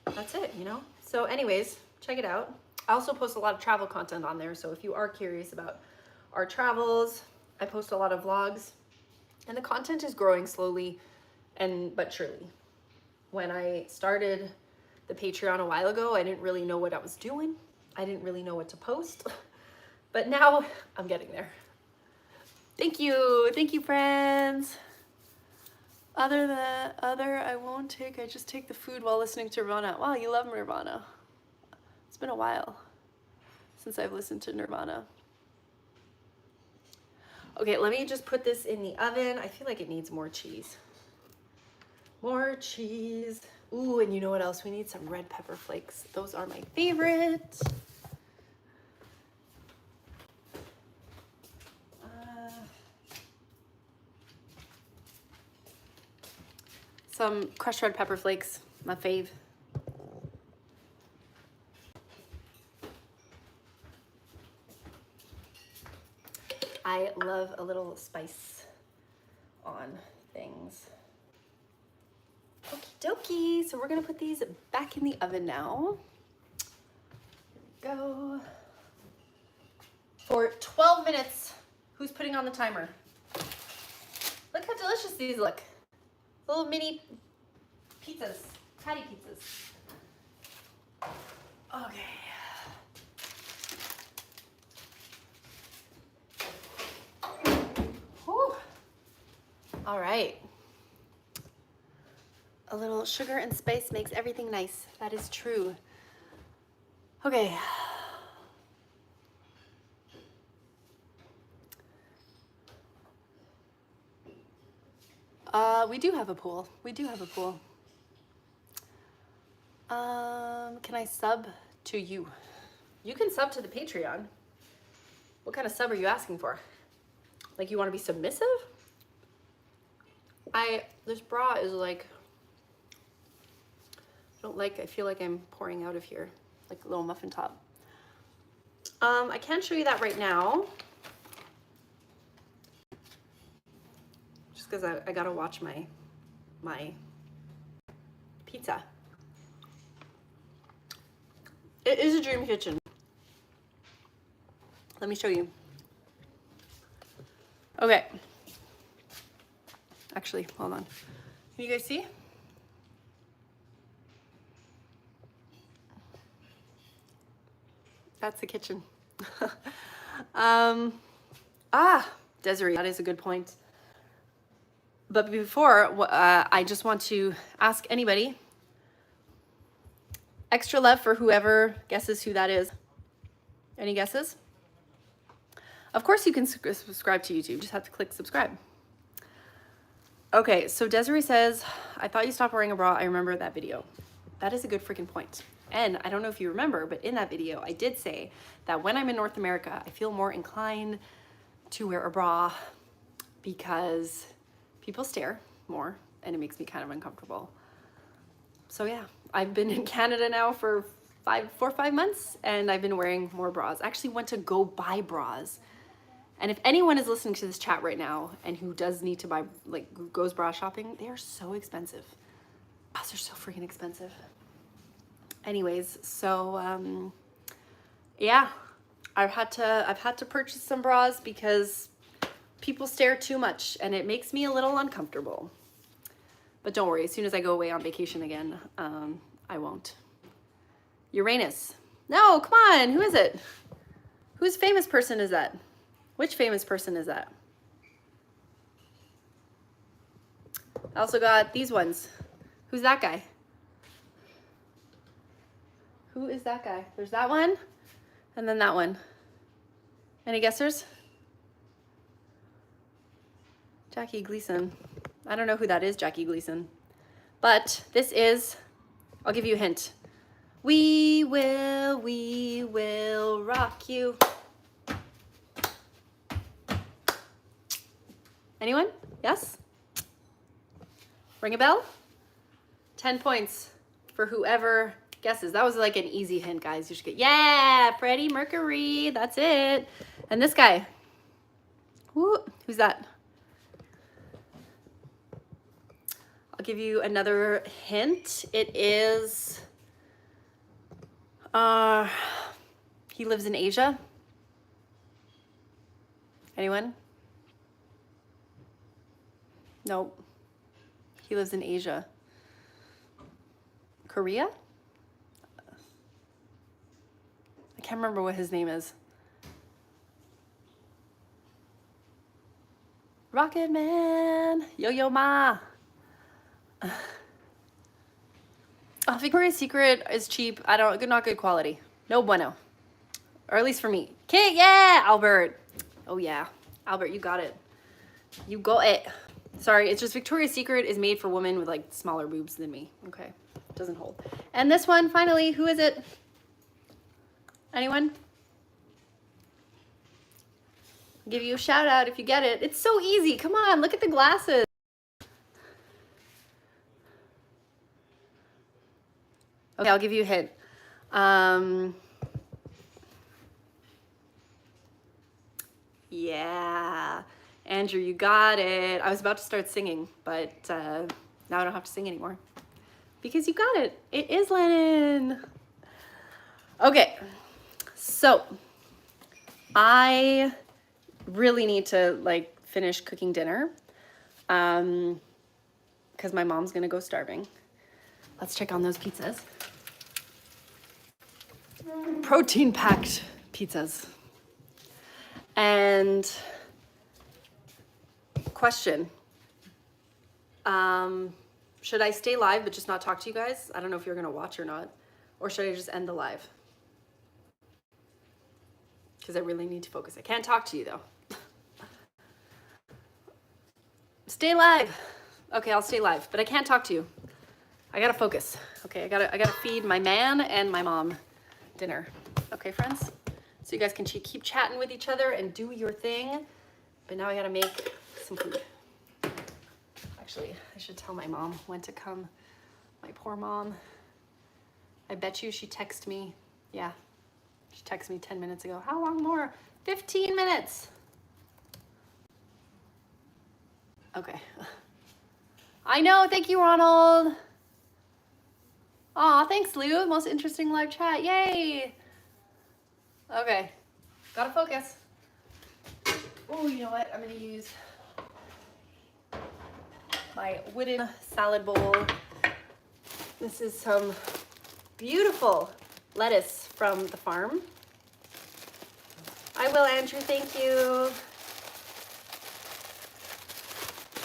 that's it, you know? So anyways, check it out. I also post a lot of travel content on there. So if you are curious about our travels, I post a lot of vlogs and the content is growing slowly but surely. When I started the Patreon a while ago, I didn't really know what I was doing. I didn't really know what to post, but now I'm getting there. Thank you, friends. Other, I won't take. I just take the food while listening to Nirvana. Wow, you love Nirvana. It's been a while since I've listened to Nirvana. Okay, let me just put this in the oven. I feel like it needs more cheese. More cheese. Ooh, and you know what else? We need some red pepper flakes. Those are my favorite. Some crushed red pepper flakes, my fave. I love a little spice on things. Okie dokie, so we're gonna put these back in the oven now. Here we go. For 12 minutes. Who's putting on the timer? Look how delicious these look. Little mini pizzas, patty pizzas. Okay. Whew. All right. A little sugar and spice makes everything nice. That is true. Okay. We do have a pool. We do have a pool. Can I sub to you? You can sub to the Patreon. What kind of sub are you asking for? Like you want to be submissive? This bra is like, I feel like I'm pouring out of here, like a little muffin top. I can't show you that right now. Just because I gotta watch my pizza. It is a dream kitchen. Let me show you. Okay. Actually, hold on. Can you guys see? That's the kitchen. Desiree, that is a good point. But before, I just want to ask anybody, extra love for whoever guesses who that is. Any guesses? Of course you can subscribe to YouTube, just have to click subscribe. Okay, so Desiree says, I thought you stopped wearing a bra, I remember that video. That is a good freaking point. And I don't know if you remember, but in that video, I did say that when I'm in North America, I feel more inclined to wear a bra because people stare more and it makes me kind of uncomfortable. So yeah, I've been in Canada now for 4 or 5 months and I've been wearing more bras. I actually went to go buy bras. And if anyone is listening to this chat right now and who does need to buy, like who goes bra shopping, they are so expensive. Bras are so freaking expensive. Anyways, so yeah, I've had to purchase some bras because people stare too much and it makes me a little uncomfortable. But don't worry, as soon as I go away on vacation again, I won't. Uranus. No, come on. Who is it? Whose famous person is that? Which famous person is that? I also got these ones. Who's that guy? Who is that guy? There's that one, and then that one. Any guessers? Jackie Gleason. I don't know who that is, Jackie Gleason. But this is, I'll give you a hint. We will rock you. Anyone? Yes? Ring a bell? 10 points for whoever guesses. That was like an easy hint, guys. You should get, yeah, Freddie Mercury. That's it. And this guy. Who's that? I'll give you another hint. It is, he lives in Asia. Anyone? Nope. He lives in Asia. Korea? I can't remember what his name is. Rocket Man. Yo-Yo Ma. Victoria's Secret is cheap. Not good quality. No bueno. Or at least for me. Okay, yeah, Albert. Oh yeah. Albert, you got it. You got it. Sorry, it's just Victoria's Secret is made for women with like smaller boobs than me. Okay, doesn't hold. And this one, finally, who is it? Anyone? I'll give you a shout out if you get it. It's so easy. Come on, look at the glasses. Okay, I'll give you a hint. Yeah. Andrew, you got it. I was about to start singing, but now I don't have to sing anymore because you got it. It is Lennon. Okay, so I really need to like finish cooking dinner because my mom's gonna go starving. Let's check on those pizzas. Protein-packed pizzas. And question, should I stay live but just not talk to you guys? I don't know if you're gonna watch or not. Or should I just end the live? Because I really need to focus. I can't talk to you though. Stay live. Okay, I'll stay live, but I can't talk to you. I gotta focus. Okay, I gotta feed my man and my mom dinner. Okay, friends? So you guys can keep chatting with each other and do your thing. But now I gotta make some food. Actually, I should tell my mom when to come. My poor mom. I bet you she texted me. Yeah, she texted me 10 minutes ago. How long more? 15 minutes. Okay. I know, thank you, Ronald. Aw, thanks, Lou. Most interesting live chat, yay. Okay, gotta focus. Oh, you know what? I'm gonna use my wooden salad bowl. This is some beautiful lettuce from the farm. I will, Andrew, thank you.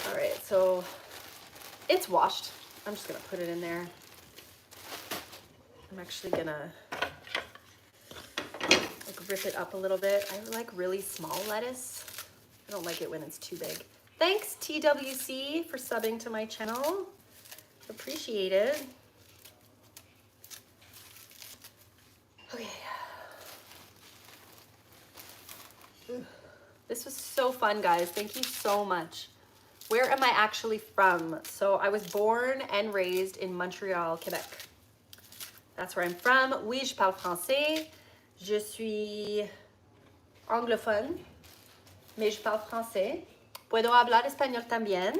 All right, so it's washed. I'm just gonna put it in there. I'm actually gonna like rip it up a little bit. I like really small lettuce. I don't like it when it's too big. Thanks, TWC, for subbing to my channel. Appreciate it. Okay. This was so fun, guys. Thank you so much. Where am I actually from? So I was born and raised in Montreal, Quebec. That's where I'm from. Oui, je parle français. Je suis anglophone, mais je parle français. Puedo hablar español también.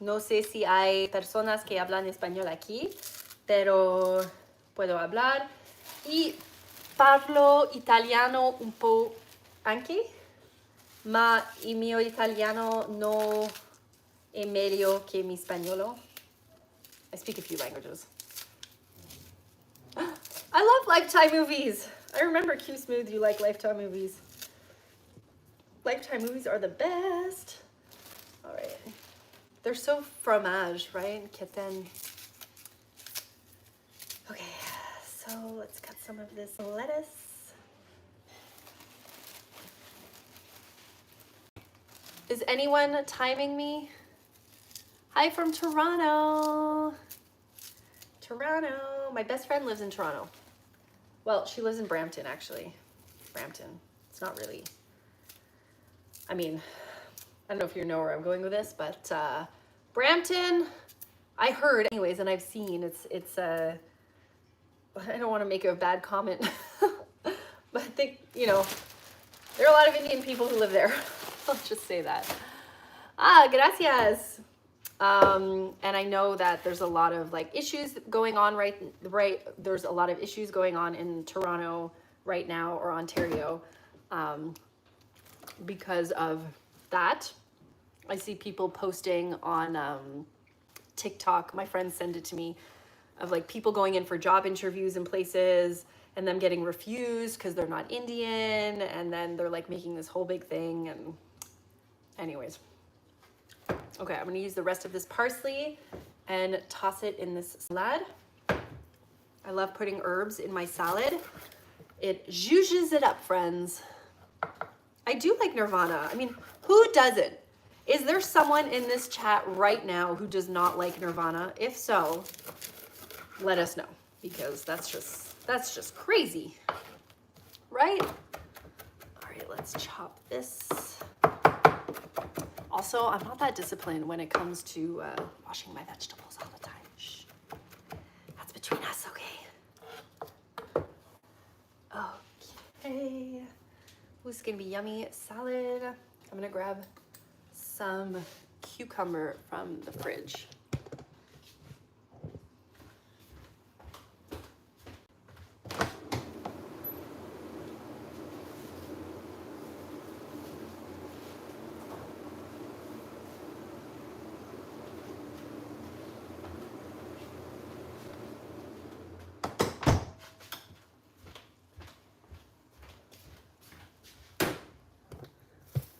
No sé si hay personas que hablan español aquí, pero puedo hablar. Y parlo italiano un po' anche, ma il mio italiano no è meglio che mi spagnolo. I speak a few languages. I love Lifetime movies. I remember Q Smooth, you like Lifetime movies. Lifetime movies are the best. All right. They're so fromage, right? Kitten. Okay, so let's cut some of this lettuce. Is anyone timing me? Hi from Toronto. Toronto. My best friend lives in Toronto. Well, she lives in Brampton, actually. Brampton. It's not really. I mean, I don't know if you know where I'm going with this, but Brampton, I heard anyways, and I've seen, it's I don't want to make a bad comment, but I think, you know, there are a lot of Indian people who live there. I'll just say that. Ah, gracias. And I know that there's a lot of like issues going on, right? There's a lot of issues going on in Toronto right now, or Ontario, because of that. I see people posting on TikTok. My friends send it to me, of like people going in for job interviews in places and them getting refused because they're not Indian, and then they're like making this whole big thing. And anyways, okay, I'm gonna use the rest of this parsley and toss it in this salad. I love putting herbs in my salad. It zhuzhes it up, friends. I do like Nirvana. I mean, who doesn't? Is there someone in this chat right now who does not like Nirvana? If so, let us know, because that's just crazy, right? All right, let's chop this. Also, I'm not that disciplined when it comes to washing my vegetables all the time. Shh. That's between us, okay? Okay. Ooh, this is gonna be yummy salad. I'm gonna grab some cucumber from the fridge.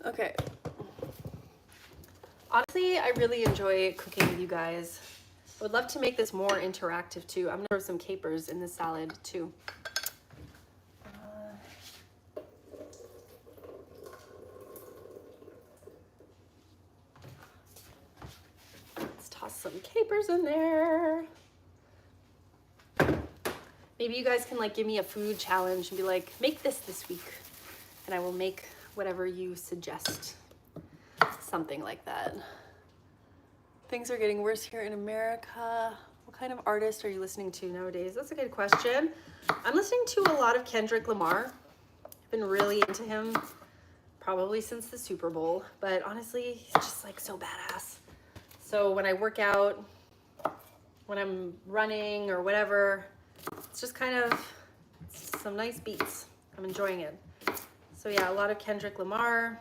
Okay. Honestly, I really enjoy cooking with you guys. I would love to make this more interactive too. I'm gonna throw some capers in the salad too. Let's toss some capers in there. Maybe you guys can like give me a food challenge and be like, make this week, and I will make whatever you suggest. Something like that. Things are getting worse here in America. What kind of artist are you listening to nowadays? That's a good question. I'm listening to a lot of Kendrick Lamar. I've been really into him probably since the Super Bowl, but honestly, he's just like so badass. So when I work out, when I'm running or whatever, it's just kind of some nice beats. I'm enjoying it. So yeah, a lot of Kendrick Lamar.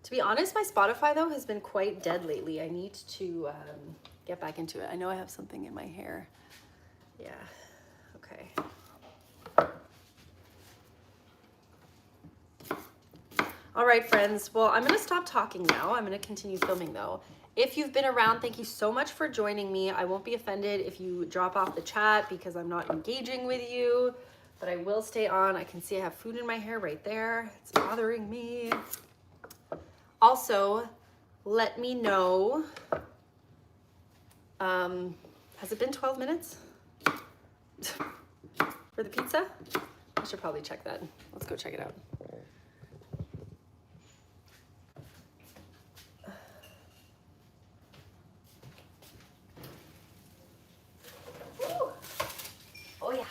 To be honest, my Spotify though has been quite dead lately. I need to get back into it. I know I have something in my hair. Yeah, okay. All right, friends. Well, I'm gonna stop talking now. I'm gonna continue filming though. If you've been around, thank you so much for joining me. I won't be offended if you drop off the chat because I'm not engaging with you, but I will stay on. I can see I have food in my hair right there. It's bothering me. Also, let me know, has it been 12 minutes for the pizza? I should probably check that. Let's go check it out. Ooh. Oh yeah.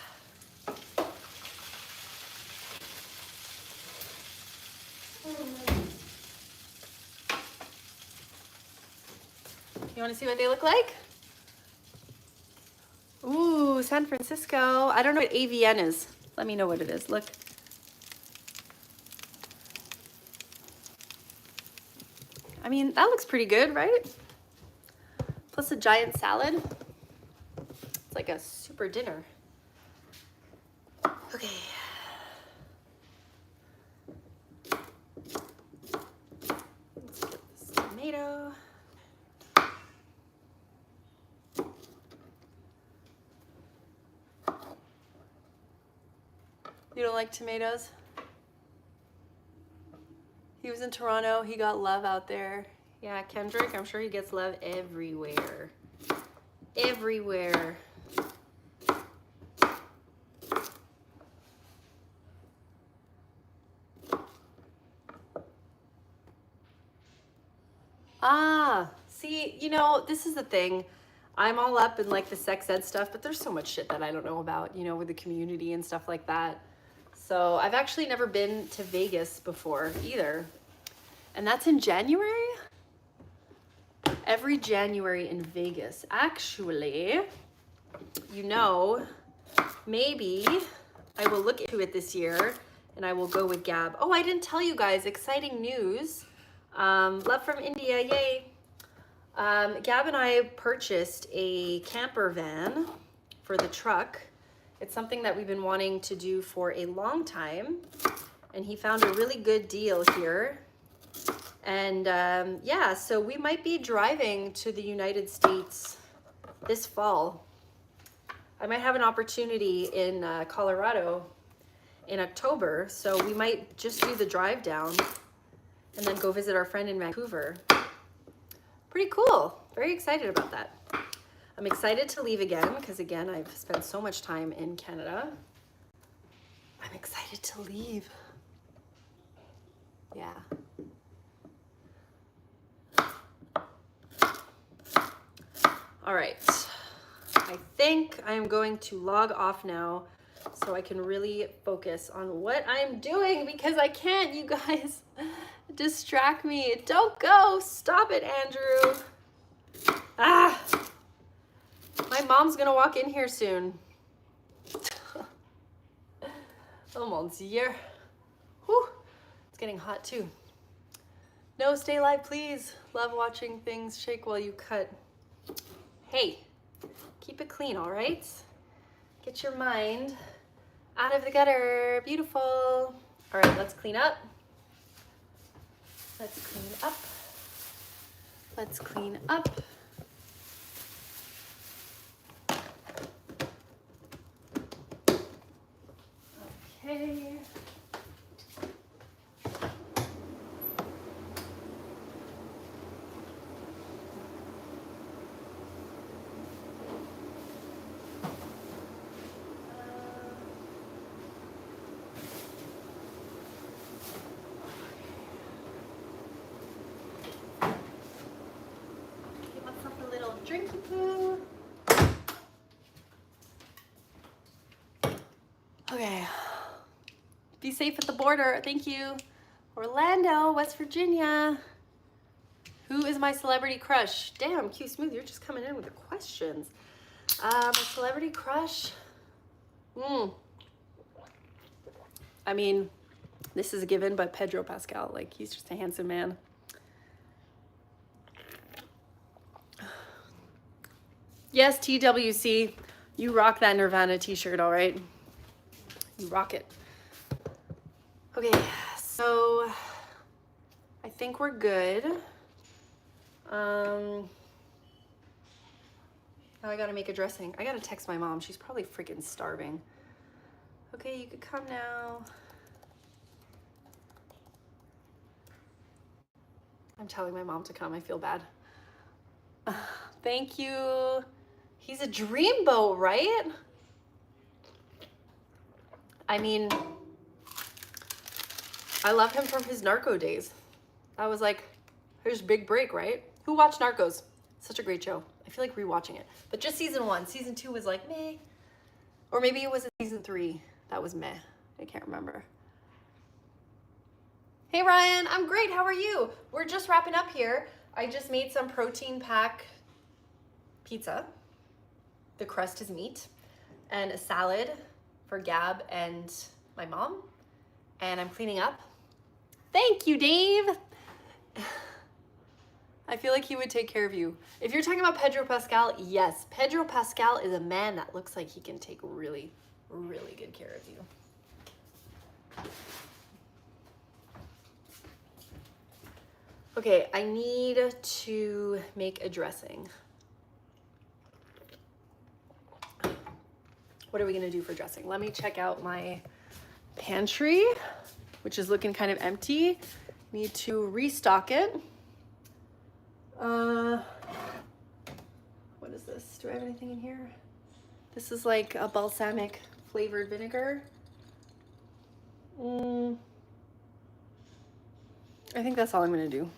You want to see what they look like? Ooh, San Francisco. I don't know what AVN is. Let me know what it is. Look. I mean, that looks pretty good, right? Plus a giant salad. It's like a super dinner. Okay. Let's get this tomato. You don't like tomatoes? He was in Toronto. He got love out there. Yeah, Kendrick, I'm sure he gets love everywhere. Everywhere. Ah, see, you know, this is the thing. I'm all up in like the sex ed stuff, but there's so much shit that I don't know about, you know, with the community and stuff like that. So I've actually never been to Vegas before either. And that's in January? Every January in Vegas. Actually, you know, maybe I will look into it this year and I will go with Gab. Oh, I didn't tell you guys, exciting news. Love from India, yay. Gab and I purchased a camper van for the truck. It's something that we've been wanting to do for a long time. And he found a really good deal here. And yeah, so we might be driving to the United States this fall. I might have an opportunity in Colorado in October. So we might just do the drive down and then go visit our friend in Vancouver. Pretty cool. Very excited about that. I'm excited to leave again because, again, I've spent so much time in Canada. I'm excited to leave. Yeah. All right. I think I am going to log off now so I can really focus on what I'm doing because I can't, you guys. Distract me. Don't go. Stop it, Andrew. Ah. My mom's gonna walk in here soon. Oh mon Dieu. Whew. It's getting hot too. No, stay live, please. Love watching things shake while you cut. Hey, keep it clean, all right? Get your mind out of the gutter. Beautiful. All right, let's clean up. Let's clean up. Let's clean up. Okay. Give myself a little drinky poo. Okay. Be safe at the border. Thank you. Orlando, West Virginia. Who is my celebrity crush? Damn, Q Smooth, you're just coming in with the questions. My celebrity crush? I mean, this is a given, but Pedro Pascal, like, he's just a handsome man. Yes, TWC, you rock that Nirvana t-shirt, all right? You rock it. Okay, so I think we're good. Now I gotta make a dressing. I gotta text my mom. She's probably freaking starving. Okay, you could come now. I'm telling my mom to come. I feel bad. Thank you. He's a dreamboat, right? I mean, I love him from his Narco days. I was like, here's big break, right? Who watched Narcos? Such a great show. I feel like rewatching it. But just season 1. Season 2 was like meh. Or maybe it was season 3 that was meh. I can't remember. Hey Ryan, I'm great. How are you? We're just wrapping up here. I just made some protein pack pizza. The crust is meat. And a salad for Gab and my mom. And I'm cleaning up. Thank you, Dave. I feel like he would take care of you. If you're talking about Pedro Pascal, yes. Pedro Pascal is a man that looks like he can take really really good care of you. Okay, I need to make a dressing. What are we gonna do for dressing? Let me check out my pantry, which is looking kind of empty. Need to restock it. What is this? Do I have anything in here? This is like a balsamic flavored vinegar. I think that's all I'm gonna do.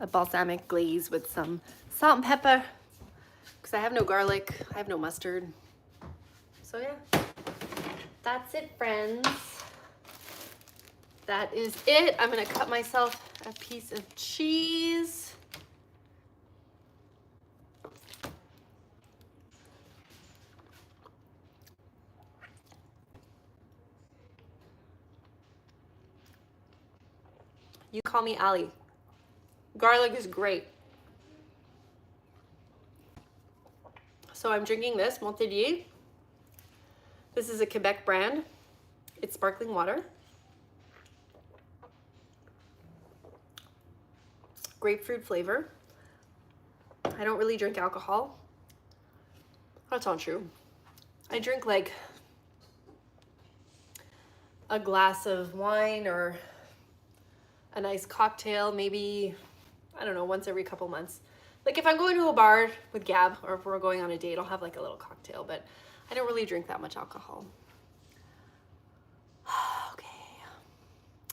A balsamic glaze with some salt and pepper, because I have no garlic, I have no mustard. So yeah, that's it, friends. That is it. I'm gonna cut myself a piece of cheese. You call me Ali. Garlic is great. So I'm drinking this, Montpellier. This is a Quebec brand. It's sparkling water. Grapefruit flavor. I don't really drink alcohol. That's not true. I drink like a glass of wine or a nice cocktail, maybe, I don't know, once every couple months. Like if I'm going to a bar with Gab or if we're going on a date, I'll have like a little cocktail, but I don't really drink that much alcohol. Okay.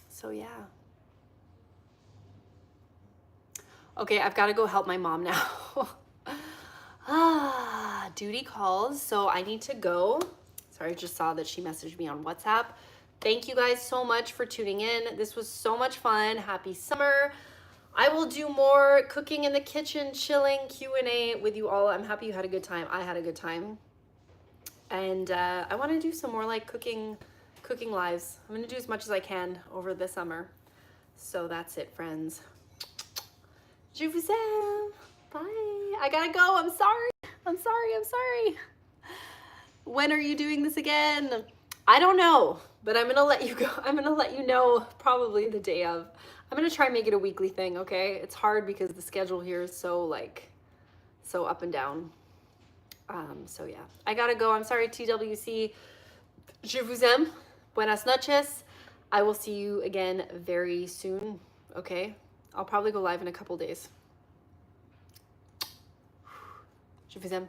So yeah. Okay, I've got to go help my mom now. Duty calls. So I need to go. Sorry, I just saw that she messaged me on WhatsApp. Thank you guys so much for tuning in. This was so much fun. Happy summer. I will do more cooking in the kitchen, chilling, Q&A with you all. I'm happy you had a good time. I had a good time. And I want to do some more like cooking lives. I'm going to do as much as I can over the summer. So that's it, friends. Je vous aime. Bye. I gotta go. I'm sorry. When are you doing this again? I don't know, but I'm gonna let you go. I'm gonna let you know probably the day of. I'm gonna try and make it a weekly thing, okay? It's hard because the schedule here is so up and down. So yeah, I gotta go. I'm sorry, TWC. Je vous aime. Buenas noches. I will see you again very soon, okay? I'll probably go live in a couple days. Je vous aime.